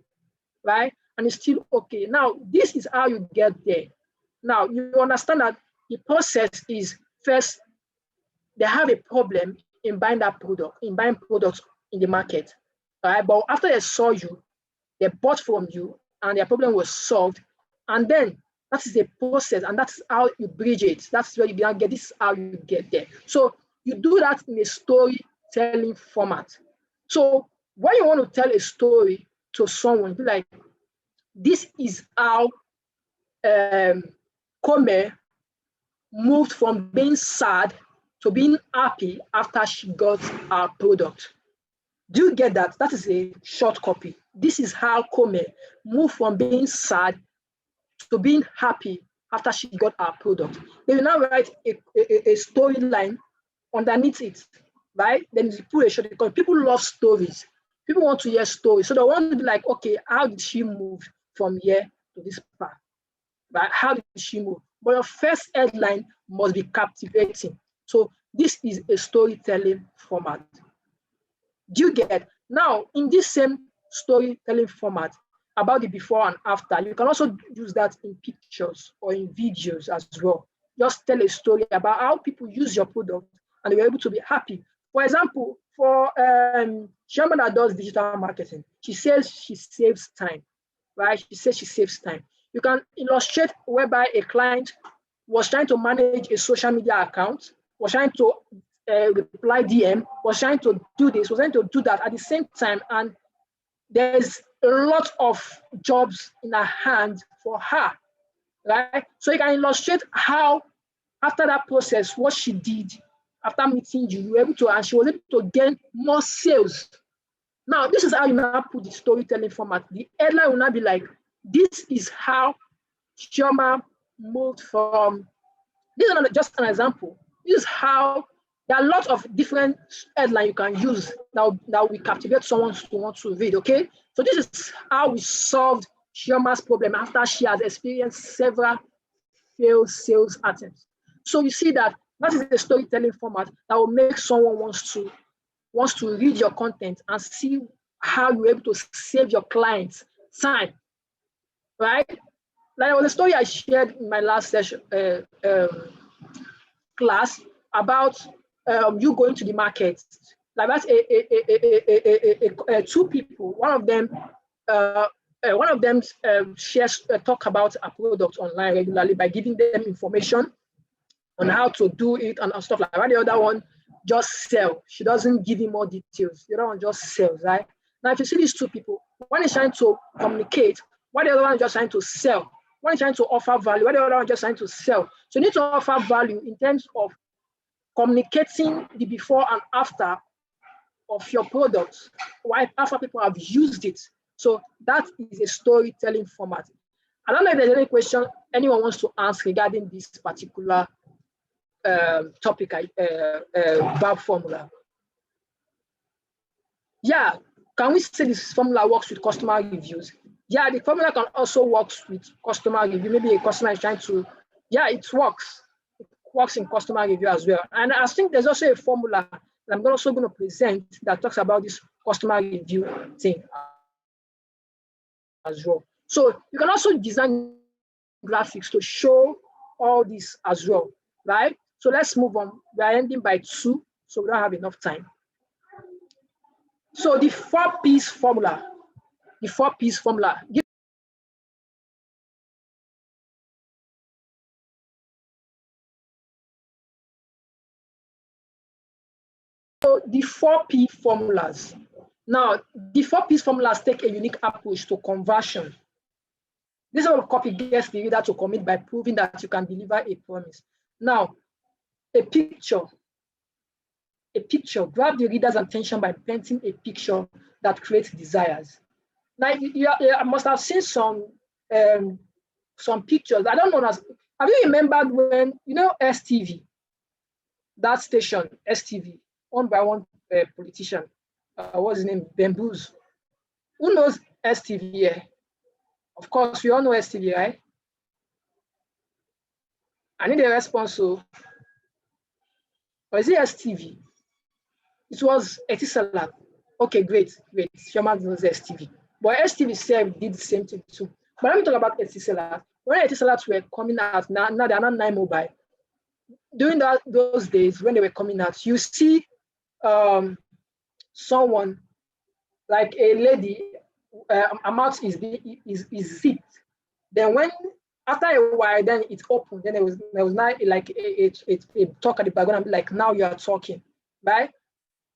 right? And it's still okay. Now, this is how you get there. Now, you understand that the process is first, they have a problem in buying that product, in buying products in the market, right? But after they saw you, they bought from you, and their problem was solved. And then that is a process, and that's how you bridge it. That's where you get this is how you get there. So you do that in a storytelling format. So when you want to tell a story to someone, be like, this is how Kome moved from being sad to being happy after she got our product. Do you get that? That is a short copy. This is how Kome moved from being sad to being happy after she got our product. They will now write a storyline underneath it, right? Then you put a short, because people love stories. People want to hear stories. So they want to be like, okay, how did she move from here to this part? Right? How did she move? But your first headline must be captivating. So this is a storytelling format. Do you get? Now, in this same storytelling format about the before and after, you can also use that in pictures or in videos as well. Just tell a story about how people use your product and they were able to be happy. For example, for Shama that does digital marketing, she says she saves time, right? She says she saves time. You can illustrate whereby a client was trying to manage a social media account, was trying to reply DM, was trying to do this, was trying to do that at the same time, and there's a lot of jobs in her hand for her, right? So you can illustrate how, after that process, what she did after meeting you, you were able to, and she was able to gain more sales. Now, this is how you now put the storytelling format. The headline will now be like, this is how Chioma moved from, this is just an example. This is how, there are lots of different headlines you can use that will captivate someone to want to read, okay? So this is how we solved Chioma's problem after she has experienced several failed sales attempts. So you see that is a storytelling format that will make someone wants to read your content and see how you're able to save your clients time, right? Like, there was a story I shared in my last session class about you going to the market. Like, that's two people. One of them shares talk about a product online regularly by giving them information on how to do it and stuff like that. The other one just sell. She doesn't give you more details. The other one just sells, right? Now, if you see these two people, one is trying to communicate, while the other one is just trying to sell. One is trying to offer value, while the other one is just trying to sell. So you need to offer value in terms of communicating the before and after of your products, why after people have used it. So that is a storytelling format. I don't know if there's any question anyone wants to ask regarding this particular topic, verb formula. Yeah, can we say this formula works with customer reviews? Yeah, the formula can also work with customer review. Maybe a customer is trying to, yeah, it works. It works in customer review as well. And I think there's also a formula that I'm also going to present that talks about this customer review thing as well. So you can also design graphics to show all this as well, right? So let's move on. We are ending by 2, so we don't have enough time. So the 4Ps formula, So the 4P formulas. Now, the 4Ps formulas take a unique approach to conversion. This sort of copy gets the reader to commit by proving that you can deliver a promise. Now, a picture, grab the reader's attention by painting a picture that creates desires. Now, you must have seen some pictures. I don't know. Have you remembered when, STV, that station, STV, owned by one politician, what's his name, Bamboos? Who knows STV here? Of course, we all know STV, right? I need a response. So, or is it STV? It was Etisalat. Okay, great. Chairman knows STV. But STV self did the same thing too. But let me talk about Etisalat. When Etisalats were coming out, now they are not 9 mobile. During those days when they were coming out, you see someone like a lady amount is zipped. Then when after a while, then it's open. Then there was now like a talk at the background and be like, now you are talking, right?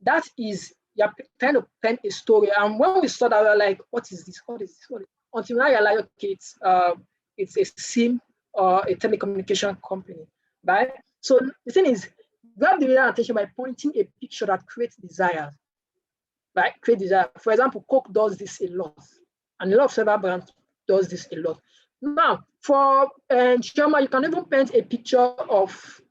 That is, you're trying to pen a story. And when we saw that, we were like, what is this? What is this? What is this? Until now you're like, okay, it's a SIM or a telecommunication company, right? So the thing is, grab the reader attention by pointing a picture that creates desire, right? Create desire. For example, Coke does this a lot, and a lot of several brands does this a lot. Now, for Shema, you can even paint a picture of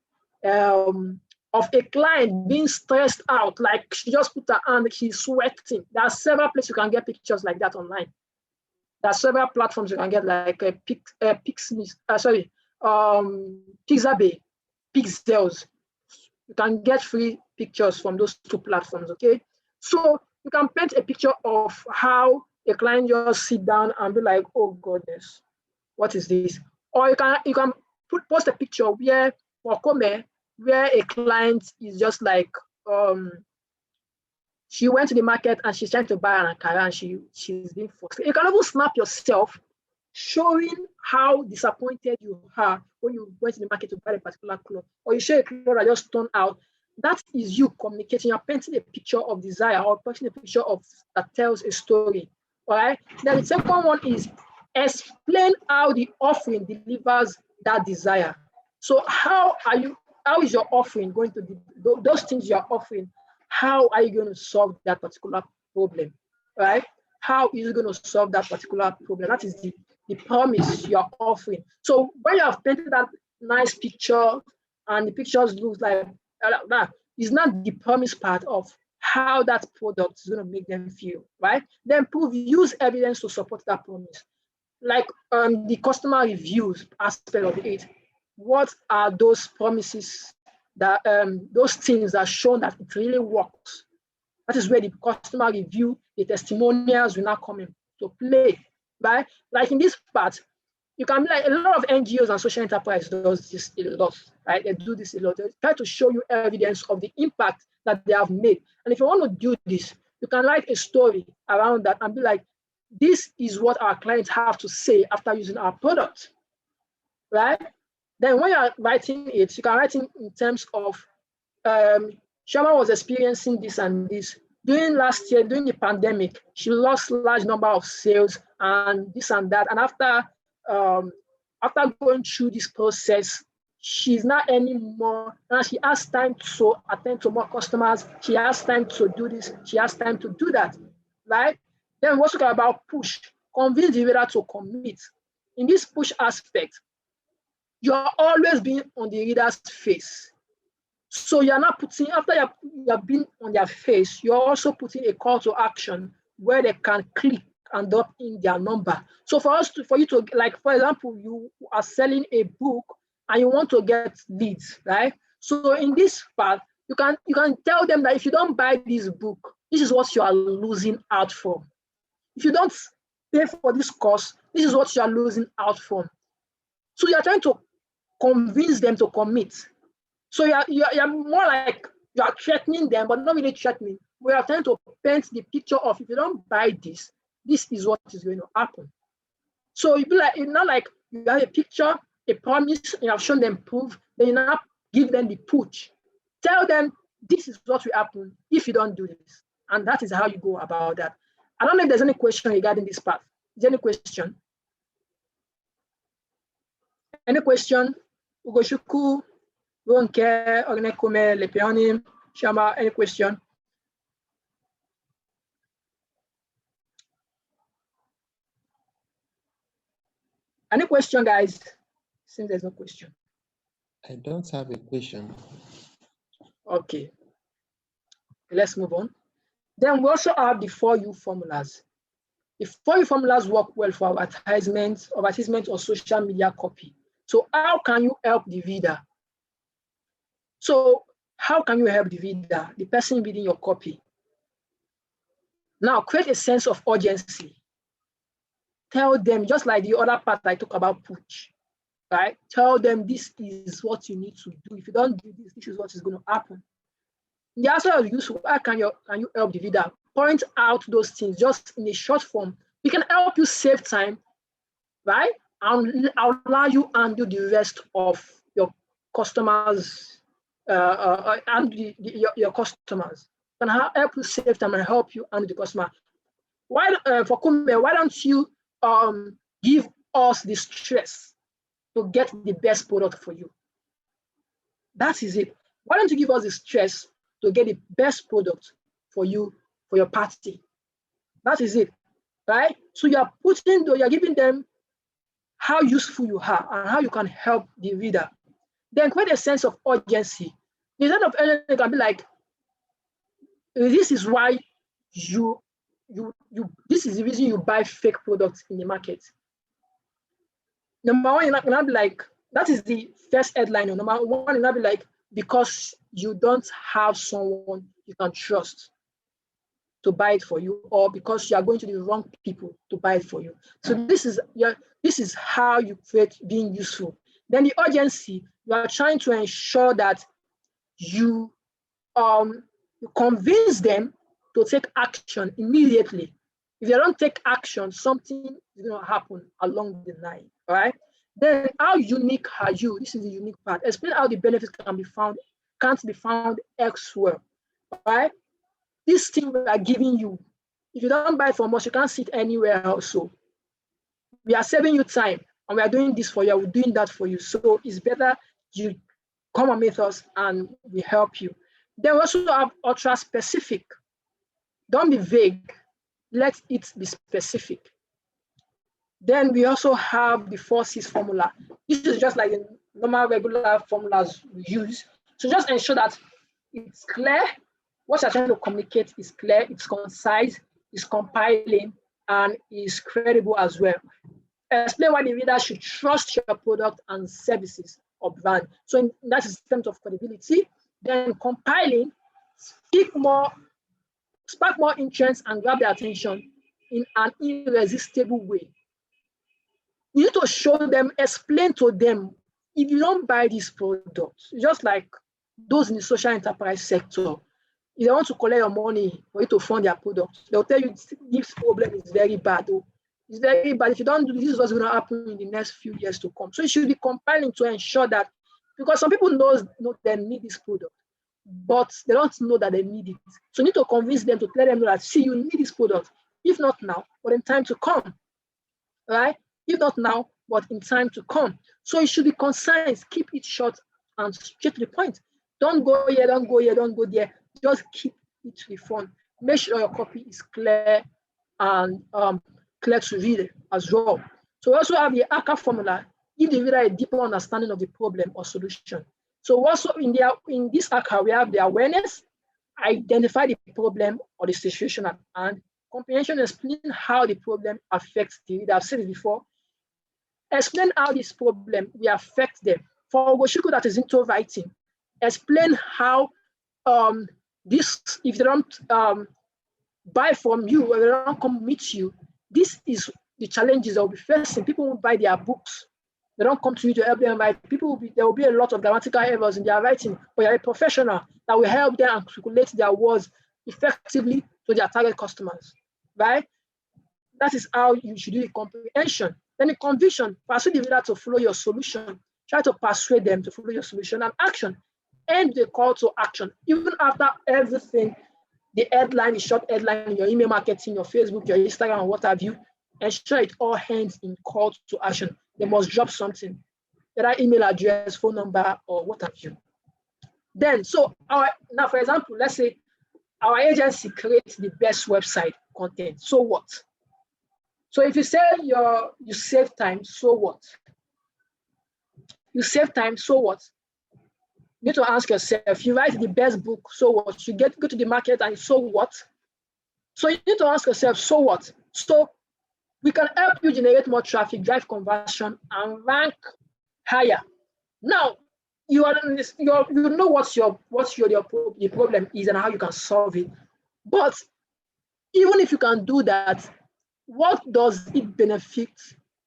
a client being stressed out, like she just put her hand, she's sweating. There are several places you can get pictures like that online. There are several platforms you can get, like Pixabay, Pixels. You can get free pictures from those two platforms, okay? So you can paint a picture of how a client just sit down and be like, oh goodness, what is this? Or you can post a picture where a client is just like, she went to the market and she's trying to buy an Ankara and she's being forced. You can even snap yourself showing how disappointed you are when you went to the market to buy a particular cloth, or you show a cloth that just turned out. That is you communicating. You're painting a picture of desire or painting a picture that tells a story. All right. Then the second one is explain how the offering delivers that desire. So how is your offering going to those things you're offering? How are you going to solve that particular problem? Right? How is it going to solve that particular problem? That is the promise you're offering. So when you have painted that nice picture and the pictures looks like that, is not the promise part of how that product is going to make them feel, right? Then use evidence to support that promise. Like the customer reviews aspect of it. What are those promises that those things that shown that it really works? That is where the customer review, the testimonials will now come into play, right? Like in this part, you can be like, a lot of NGOs and social enterprise does this a lot, right? They do this a lot. They try to show you evidence of the impact that they have made. And if you want to do this, you can write a story around that and be like, this is what our clients have to say after using our product, right? Then when you're writing it, you can write in terms of, Shama was experiencing this and this. During last year, during the pandemic, she lost large number of sales and this and that. And after going through this process, she's not anymore. And she has time to attend to more customers. She has time to do this. She has time to do that, right? Then we also talk about push. Convince the reader to commit. In this push aspect, you're always being on the reader's face. So you're not putting, after you've been on their face, you're also putting a call to action where they can click and drop in their number. So for you to, like, for example, you are selling a book and you want to get leads, right? So in this part, you can tell them that if you don't buy this book, this is what you are losing out from. If you don't pay for this course, this is what you are losing out from. So you're trying to convince them to commit. So you're more like you are threatening them, but not really threatening. We are trying to paint the picture of, if you don't buy this, this is what is going to happen. So you be like, it's not like you have a picture, a promise, and you have shown them proof, then you now give them the push. Tell them this is what will happen if you don't do this. And that is how you go about that. I don't know if there's any question regarding this part. Is there any question? Any question? Ugoshuku, Ronke, Ognekome, Lepioni, Shama, any question? Any question, guys? Since there's no question. I don't have a question. Okay. Let's move on. Then we also have the 4U formulas. The 4U formulas work well for advertisements or social media copy. So how can you help the reader? So how can you help the reader, the person reading your copy? Now create a sense of urgency. Tell them, just like the other part I talk about push, right? Tell them this is what you need to do. If you don't do this, this is what is going to happen. The answer is useful. How can you help the reader? Point out those things just in a short form We can help you save time, right? And allow you and do the rest of your customers and your customers. Can help you save time and help you and the customer. Why for Kume, why don't you give us the stress to get the best product for you? That is it. Why don't you give us the stress to get the best product for you, for your party? That is it, right? So you're giving them how useful you are and how you can help the reader. Then create a sense of urgency. The sense of urgency can be like, this is why this is the reason you buy fake products in the market. Number one, you're not be like, that is the first headline. Number one, you're not be like, because you don't have someone you can trust to buy it for you, or because you are going to the wrong people to buy it for you. So this is how you create being useful. Then the urgency, you are trying to ensure that you convince them to take action immediately. If they don't take action, something is going to happen along the line. All right. Then how unique are you? This is the unique part. Explain how the benefits can't be found elsewhere. All right. This thing we are giving you, if you don't buy from us, you can't see it anywhere else. So we are saving you time, and we are doing this for you. We're doing that for you. So it's better you come and meet us, and we help you. Then we also have ultra specific. Don't be vague. Let it be specific. Then we also have the 4C's formula. This is just like the normal regular formulas we use. So just ensure that it's clear. What you're trying to communicate is clear, it's concise, it's compiling, and is credible as well. Explain why the reader should trust your product and services or brand. So that is in terms of credibility. Then compiling, spark more interest and grab their attention in an irresistible way. You need to show them, explain to them, if you don't buy this product, just like those in the social enterprise sector, if they want to collect your money for you to fund their product, they'll tell you this problem is very bad. It's very bad. If you don't do this, is what's going to happen in the next few years to come. So you should be compiling to ensure that, because some people know they need this product, but they don't know that they need it. So you need to convince them, to let them know that, see, you need this product, if not now, but in time to come, right? If not now, but in time to come. So it should be concise, keep it short and straight to the point. Don't go here, don't go here, don't go there. Just keep it to the front. Make sure your copy is clear and clear to read as well. So we also have the ACA formula, give the reader a deeper understanding of the problem or solution. So also in this ACA, we have the awareness, identify the problem or the situation at hand, comprehension, explain how the problem affects the reader. I've said it before. Explain how this problem will affect them. For Ogoshiku that is into writing, explain how this, if they don't buy from you or they don't come meet you, this is the challenges that will be facing. People won't buy their books. They don't come to you to help them write. There will be a lot of grammatical errors in their writing, but you're a professional that will help them articulate their words effectively to their target customers, right? That is how you should do the comprehension. Then the conviction, persuade the reader to follow your solution. Try to persuade them to follow your solution. And action, end the call to action. Even after everything, the headline, the short headline, your email marketing, your Facebook, your Instagram, and what have you, ensure it all ends in call to action. They must drop something, whether email address, phone number, or what have you. Then, now for example, let's say our agency creates the best website content. So what? So if you say you save time, so what? You save time, so what? You need to ask yourself, you write the best book, so what? You go to the market and so what? So you need to ask yourself, so what? So we can help you generate more traffic, drive conversion, and rank higher. Now, you know what the problem is and how you can solve it. But even if you can do that, what does it benefit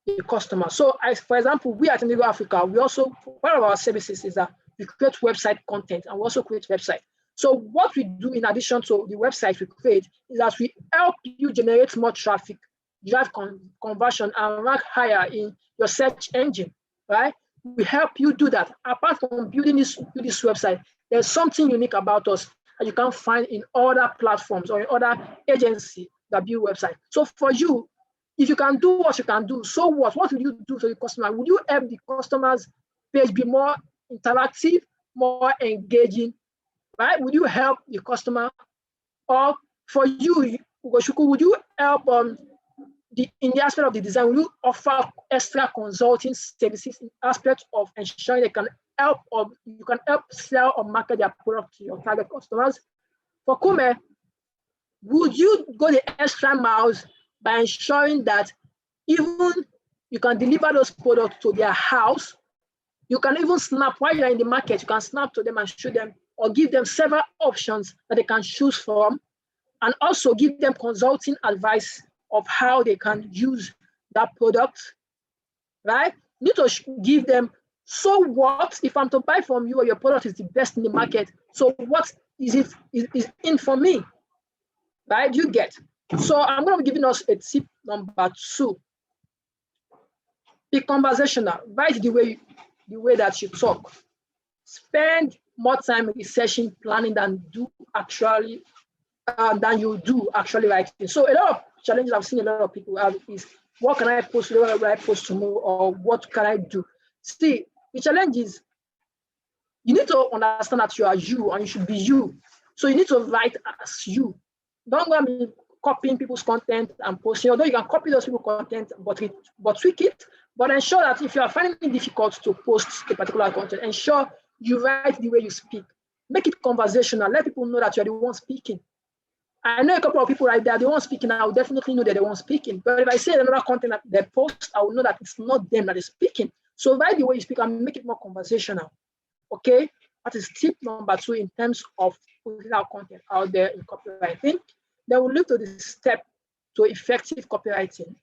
the customer? So, for example, we at Indigo Africa, we also, one of our services is that we create website content and we also create website. So what we do in addition to the website we create is that we help you generate more traffic, drive conversion and rank higher in your search engine, right? We help you do that. Apart from building this website, there's something unique about us that you can't find in other platforms or in other agencies that build websites. So for you, if you can do what you can do, so what? What will you do for the customer? Would you help the customer's page be more interactive, more engaging, right? Would you help the customer? Or for you, Ugoshuku, would you help in the aspect of the design, will you offer extra consulting services in aspect of ensuring they can help or you can help sell or market their product to your target customers? For Kume, would you go the extra miles by ensuring that even you can deliver those products to their house? You can even snap while you're in the market, you can snap to them and show them or give them several options that they can choose from, and also give them consulting advice of how they can use that product, right? You need to give them, so what if I'm to buy from you or your product is the best in the market, so what is it is in for me, right? You get. So I'm going to be giving us a tip number 2. Be conversational. Write the way that you talk. Spend more time researching, planning than you do actually writing. So a lot of challenges I've seen a lot of people have is, what can I post? What will I post tomorrow? Or what can I do? See, the challenge is you need to understand that you are you and you should be you. So you need to write as you. Don't go and be copying people's content and posting, although you can copy those people's content, but tweak it. But ensure that if you are finding it difficult to post a particular content, ensure you write the way you speak. Make it conversational. Let people know that you're the one speaking. I know a couple of people right there, the one speaking, I will definitely know that they weren't speaking. But if I say another content that they post, I will know that it's not them that is speaking. So write the way you speak and make it more conversational. Okay? That is tip number 2 in terms of putting our content out there in copywriting. Then we'll look to the step to effective copywriting.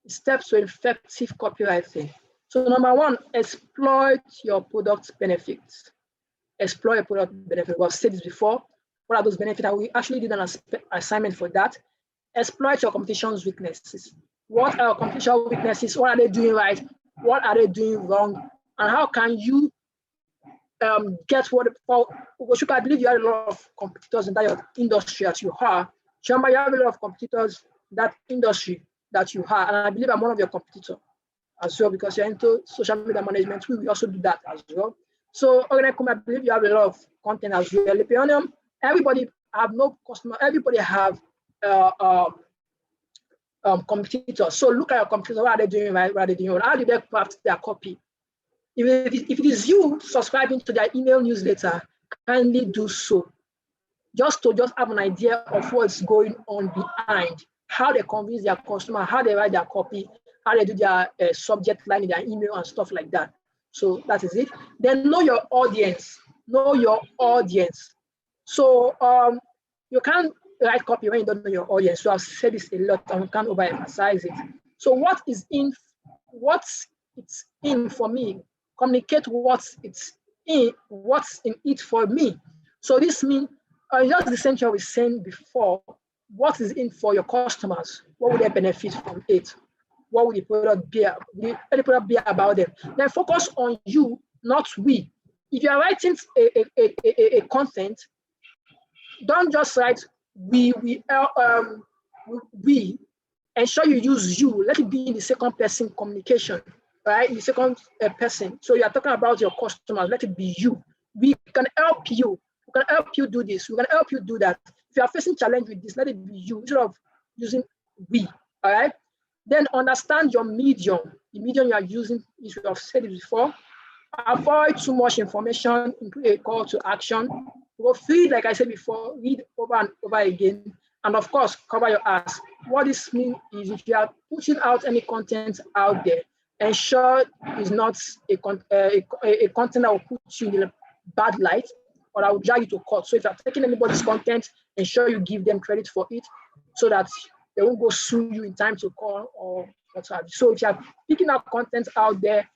Steps to effective copywriting. So number 1, exploit your product benefits. Exploit your product benefits. We've said this before. What are those benefits? We actually did an assignment for that. Exploit your competition's weaknesses. What are your competition weaknesses? What are they doing right? What are they doing wrong? And how can you get what? I believe you have a lot of competitors in that industry as you are. Chamba, you have a lot of competitors in that industry that you are, and I believe I'm one of your competitors as well, because you're into social media management. We also do that as well. So I believe you have a lot of content as well. Lepionium, everybody have no customer. Everybody have competitors. So look at your competitors. What are they doing right? What are they doing? How do they craft their copy? If it is you subscribing to their email newsletter, kindly do so. Just to have an idea of what's going on behind, how they convince their customer, how they write their copy, how they do their subject line in their email and stuff like that. So that is it. Then know your audience. Know your audience. So you can't write copy when you don't know your audience. So I've said this a lot and we can't overemphasize it. So what's in for me? Communicate what's in it for me. So this means just the same thing I was saying before. What is in for your customers? What will they benefit from it? What will the product be? Will the product be about them? Then focus on you, not we. If you are writing a content, don't just write we. Ensure you use you. Let it be in the second person communication, right? In the second person. So you are talking about your customers. Let it be you. We can help you. We can help you do this. We can help you do that. If you are facing challenge with this, let it be you instead of using we. All right. Then understand your medium. The medium you are using, if you have said it before. Avoid too much information, include a call to action. Go feed, like I said before, read over and over again. And of course, cover your ass. What this means is if you are putting out any content out there, ensure it's not a content that will put you in a bad light or that will drag you to court. So if you're taking anybody's content, ensure you give them credit for it so that they won't go sue you in time to call or what have you. So if you're picking up content out there,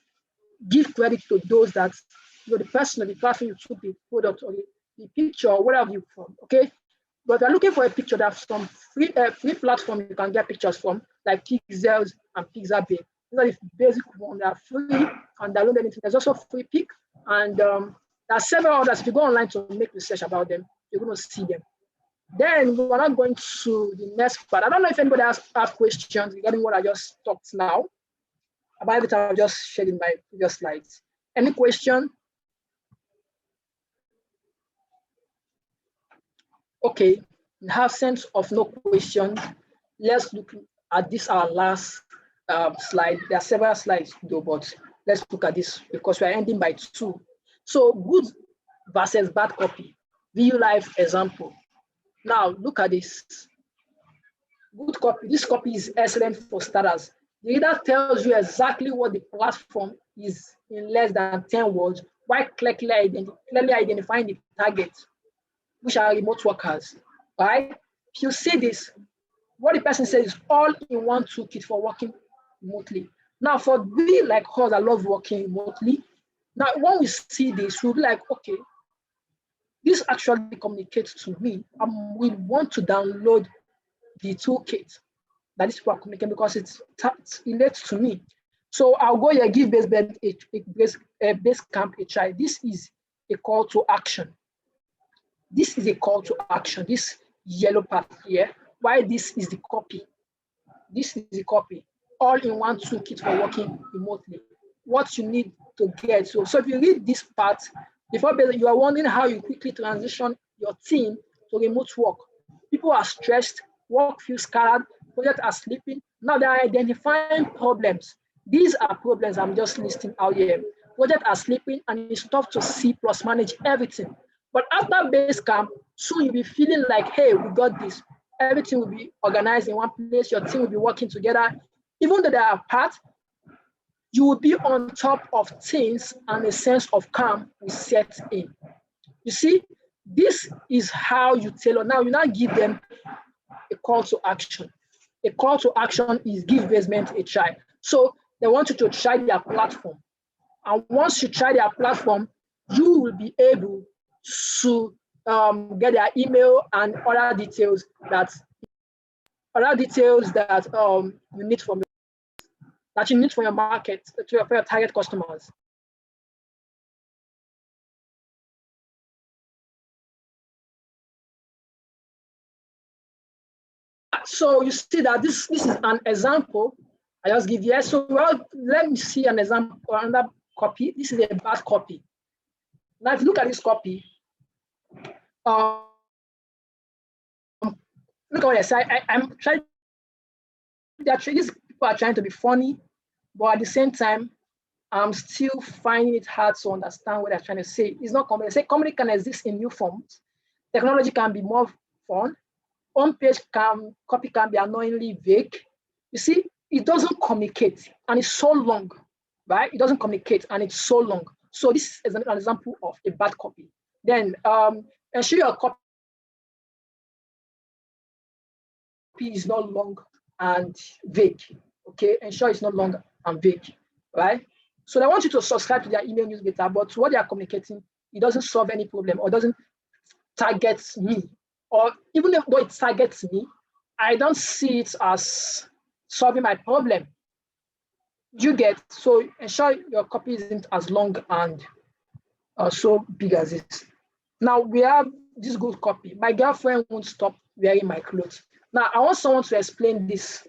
give credit to those that, the person or the platform you took the product or the picture or whatever you from, okay? But you're looking for a picture, there's some free platform you can get pictures from, like Pixels and Pixabay. These are the basic ones. They are free and download anything. There's also free pick, and there are several others. If you go online to make research about them, you're going to see them. Then we're not going to the next part. I don't know if anybody has questions regarding what I just talked now about everything I've just shared in my previous slides. Any question? Okay, in absence of no questions, let's look at this, our last slide. There are several slides though, but let's look at this because we're ending by 2. So good versus bad copy. Real life example. Now look at this. Good copy. This copy is excellent for starters. The reader tells you exactly what the platform is in less than 10 words, while clearly identifying the target, which are remote workers. Right? If you see this, what the person says is all-in-one toolkit for working remotely. Now, for me, like us, I love working remotely. Now, when we see this, we'll be like, okay, this actually communicates to me. We want to download the toolkit that these people are communicating because it relates to me. So I'll go here, give Basecamp a try. This is a call to action. This is a call to action. This yellow part here, why this is the copy. This is the copy. All-in-one toolkit for working remotely. What you need to get. So if you read this part, before you are wondering how you quickly transition your team to remote work. People are stressed, work feels scattered, projects are sleeping. Now they are identifying problems. These are problems I'm just listing out here. Projects are sleeping and it's tough to see plus manage everything. But after Basecamp, soon you'll be feeling like, hey, we got this. Everything will be organized in one place. Your team will be working together. Even though they are apart, you will be on top of things and a sense of calm will set in. You see, this is how you tailor. Now, you now give them a call to action. A call to action is give Basement a try. So they want you to try their platform. And once you try their platform, you will be able to get their email and other details that you need from your market, for your target customers. So you see that this is an example I just give here. So let me see an example, another copy. This is a bad copy. Now, if you look at this copy, look at what I say. I'm trying. These people are trying to be funny, but at the same time, I'm still finding it hard to understand what they're trying to say. It's not comedy. They say comedy can exist in new forms. Technology can be more fun. On-page copy can be annoyingly vague. You see, it doesn't communicate and it's so long, right? It doesn't communicate and it's so long. So this is an example of a bad copy. Then ensure your copy is not long and vague. Okay, ensure it's not long and vague, right? So they want you to subscribe to their email newsletter, but what they are communicating, it doesn't solve any problem or doesn't target me. Or even though it targets me, I don't see it as solving my problem. You get, so ensure your copy isn't as long and so big as this. Now we have this good copy. My girlfriend won't stop wearing my clothes. Now I want someone to explain this.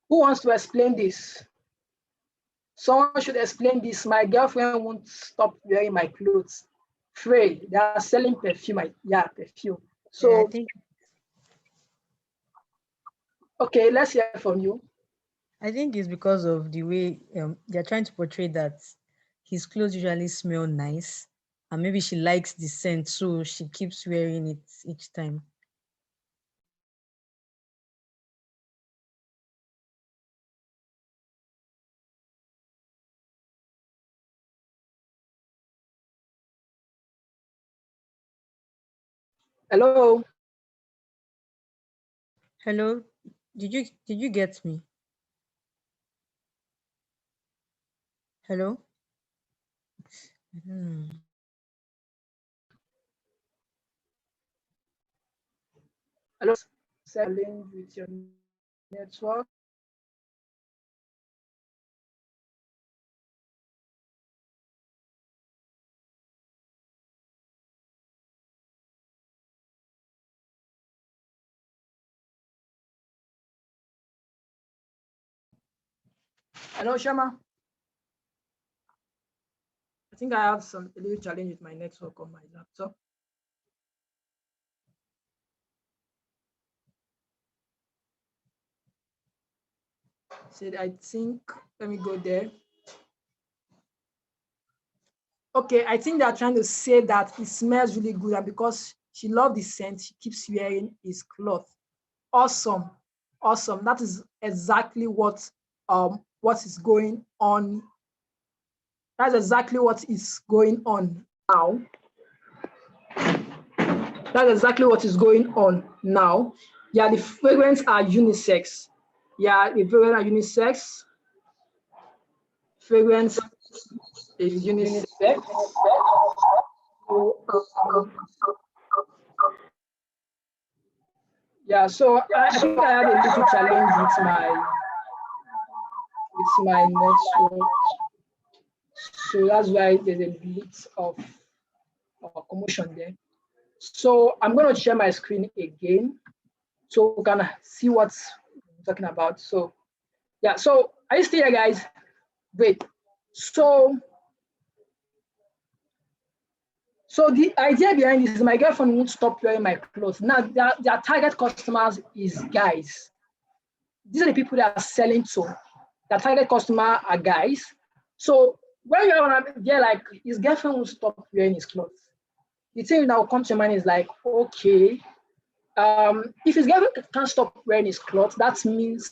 Who wants to explain this? Someone should explain this. My girlfriend won't stop wearing my clothes. Frey, they are selling perfume. Yeah, perfume. So Yeah, I think okay, let's hear from you. it's because of the way they're trying to portray that his clothes usually smell nice, and maybe she likes the scent, so she keeps wearing it each time. Hello. Hello, did you get me? Hello. I don't know. Hello, challenge with your network. Hello, Shama. I think I have a little challenge with my network on my laptop. Said, I think, let me go there. Okay, I think they're trying to say that it smells really good, and because she loves the scent, she keeps wearing his cloth. Awesome, awesome. That is exactly what is going on. That's exactly what is going on now. That's exactly what is going on now. Yeah, the fragrance are unisex. Yeah, the fragrance are unisex. Fragrance is unisex. Yeah, so I think I had a little challenge with my network. So that's why there's a bit of commotion there. So I'm going to share my screen again so we can see what I'm talking about. So yeah, so are you still here, guys? Great. So the idea behind this is my girlfriend won't stop wearing my clothes. Now their target customers is guys. These are the people that are selling to. Their target customer are guys. So when you're on there, like his girlfriend will stop wearing his clothes. The thing that will come to your mind is like, okay, if his girlfriend can't stop wearing his clothes, that means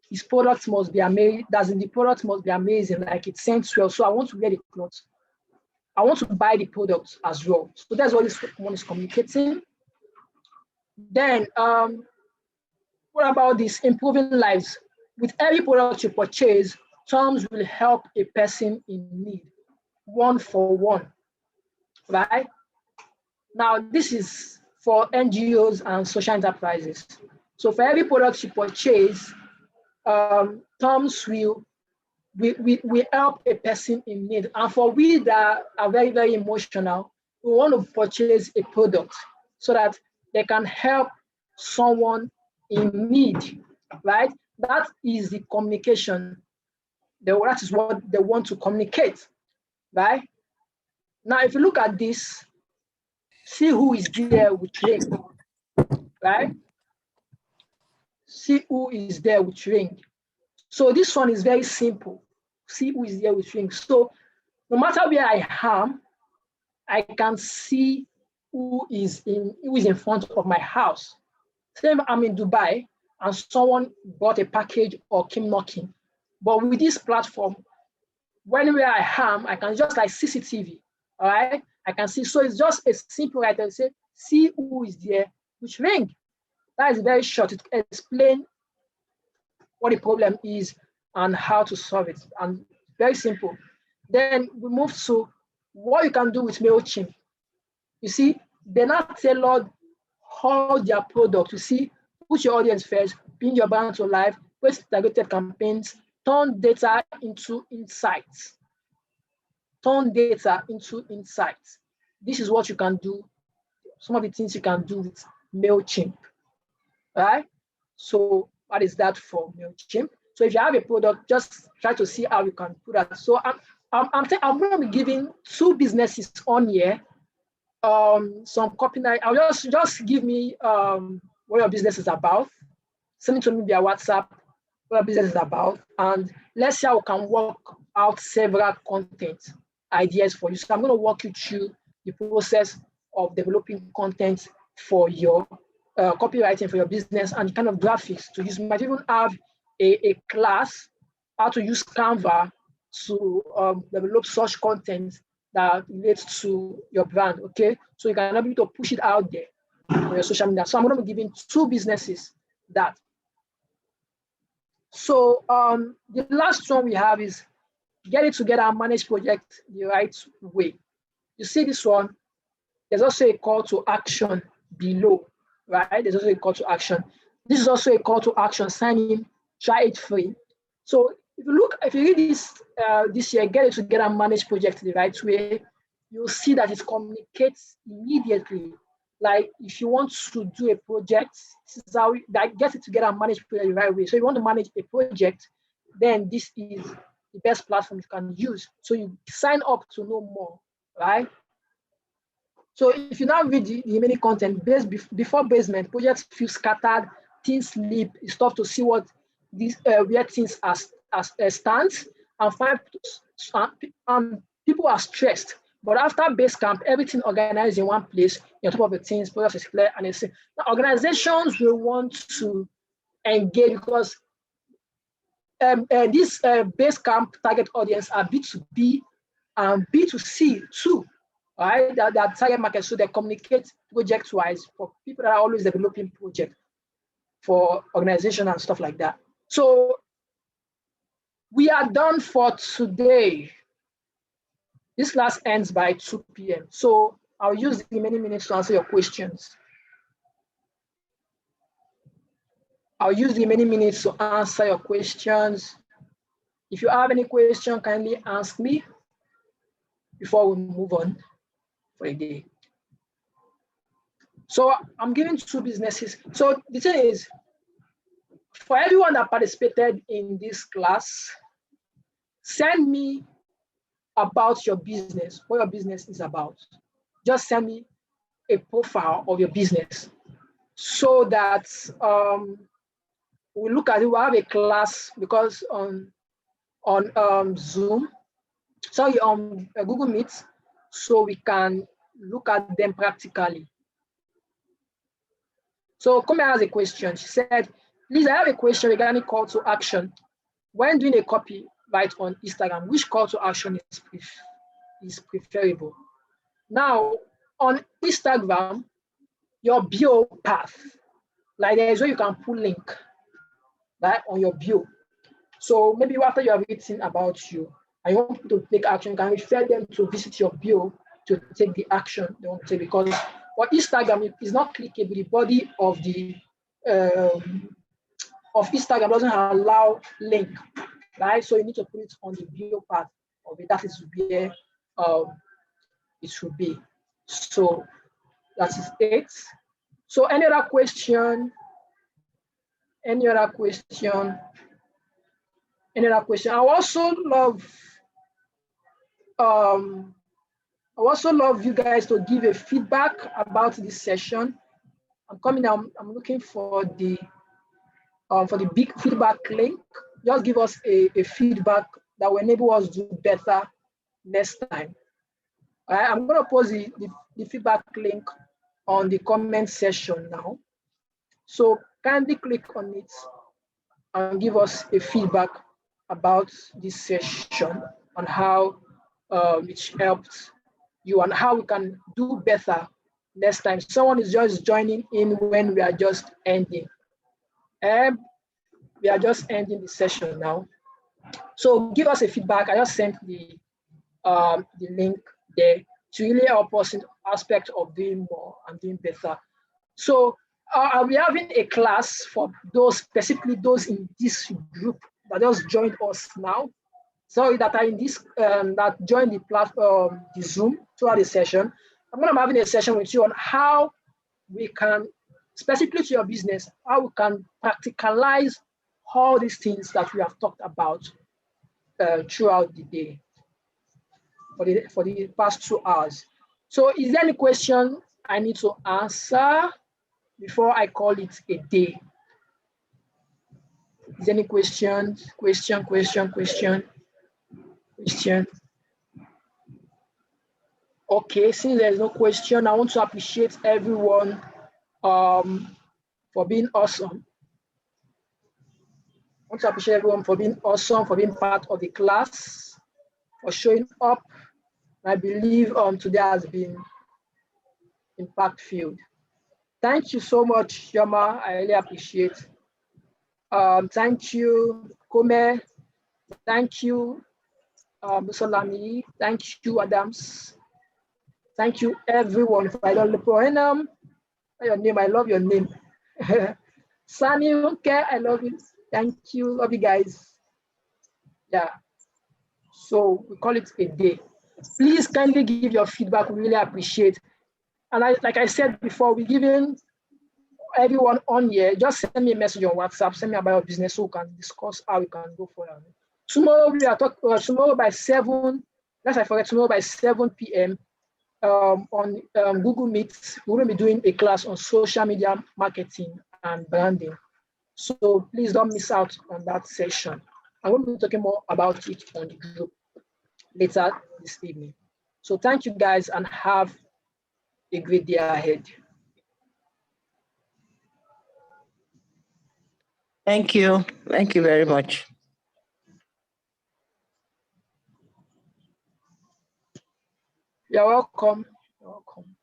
his product must be amazing. The product must be amazing, like it scents well. So I want to wear the clothes. I want to buy the product as well. So that's what this one is communicating. Then what about this improving lives? With every product you purchase, Toms will help a person in need, one for one, right? Now, this is for NGOs and social enterprises. So for every product you purchase, Toms will help a person in need. And for we that are very, very emotional, we want to purchase a product so that they can help someone in need, right? That is the communication. That is what they want to communicate, right? Now, if you look at this, see who is there with ring, right? See who is there with ring. So this one is very simple. See who is there with ring. So no matter where I am, I can see who is in front of my house. Say I'm in Dubai and someone bought a package or came knocking. But with this platform, where I am, I can just like CCTV, all right? I can see. So it's just a simple right there. Say, see who is there, which ring. That is very short. It explains what the problem is and how to solve it. And very simple. Then we move to what you can do with MailChimp. You see, they now tailored all their product. You see, put your audience first, bring your brand to life, create targeted campaigns, turn data into insights. Turn data into insights. This is what you can do. Some of the things you can do with MailChimp, right? So what is that for MailChimp? So if you have a product, just try to see how you can put that. So I'm going to be giving 2 businesses on here. Some copyright. I'll just give me what your business is about. Send it to me via WhatsApp. What your business is about, and let's see how we can work out several content ideas for you. So I'm going to walk you through the process of developing content for your copywriting for your business and the kind of graphics to use. You might even have a class how to use Canva to develop such content that relates to your brand, okay? So you can be able to push it out there on your social media. So I'm going to be giving 2 businesses that. So the last one we have is get it together and manage project the right way. You see this one, there's also a call to action below. right? There's also a call to action. This is also a call to action. Sign in, try it free. So if you read this year, Get It Together and Manage Project the right way, you'll see that it communicates immediately. Like if you want to do a project, this is how that Get It Together and Manage Project the right way. So if you want to manage a project, then this is the best platform you can use. So you sign up to know more, right? So if you now read the remaining content, before basement, projects feel scattered, things slip. It's tough to see what these where things stands, and people are stressed. But after Basecamp, everything organized in one place. You're on top of the things, projects is clear, and it's now organizations will want to engage because this Basecamp target audience are B2B and B2C too. Right, that target market, so they communicate project-wise for people that are always developing projects for organization and stuff like that. So we are done for today. This class ends by 2 p.m. So I'll use the remaining minutes to answer your questions. If you have any question, kindly ask me before we move on for a day. So I'm giving 2 businesses. So the thing is, for everyone that participated in this class, send me about your business, what your business is about. Just send me a profile of your business so that we look at it. We'll have a class because on Zoom, sorry, on Google Meet, so we can look at them practically. So Kome has a question. She said, please, I have a question regarding call to action. When doing a copyright on Instagram, which call to action is preferable? Now, on Instagram, your bio path, like there is where you can put link, right, on your bio. So maybe after you have written about you and you want people to take action, you can refer them to visit your bio to take the action they want to take, because for Instagram is not clickable. The body of the of Instagram doesn't allow link, right? So you need to put it on the bio part of it. That is where it should be. So that is it. So any other question? Any other question? Any other question? I also love you guys to give a feedback about this session. I'm looking for the big feedback link. Just give us a feedback that will enable us to do better next time. All right, I'm going to post the feedback link on the comment section now. So kindly click on it and give us a feedback about this session on how it helped you and how we can do better next time. Someone is just joining in when we are just ending. We are just ending the session now. So give us a feedback. I just sent the link there to really help us in the aspect of doing more and doing better. So I'll be having a class for those, specifically those in this group that just joined us now. Sorry, that are in this, that joined the platform, the Zoom throughout the session. I'm going to be having a session with you on how we can, specifically to your business, how we can practicalize all these things that we have talked about throughout the day for the past 2 hours. So is there any question I need to answer before I call it a day? Is there any questions? Question? Okay, since there's no question, I want to appreciate everyone for being awesome. I want to appreciate everyone for being awesome, for being part of the class, for showing up. I believe today has been impact-filled. Thank you so much, Yoma. I really appreciate. Thank you, Kome. Thank you, Musolami. Thank you, Adams. Thank you, everyone. Your name, I love your name. Sunny, okay, I love you. Thank you, love you guys. Yeah. So we call it a day. Please kindly give your feedback. We really appreciate. And like I said before, we're giving everyone on here, just send me a message on WhatsApp, send me about your business so we can discuss how we can go forward. Tomorrow we are talking. Tomorrow by 7. Lest I forget. Tomorrow by 7 p.m. On Google Meet, we're going to be doing a class on social media marketing and branding. So please don't miss out on that session. I'm going to be talking more about it on the group later this evening. So thank you guys and have a great day ahead. Thank you. Thank you very much. You're welcome. You're welcome.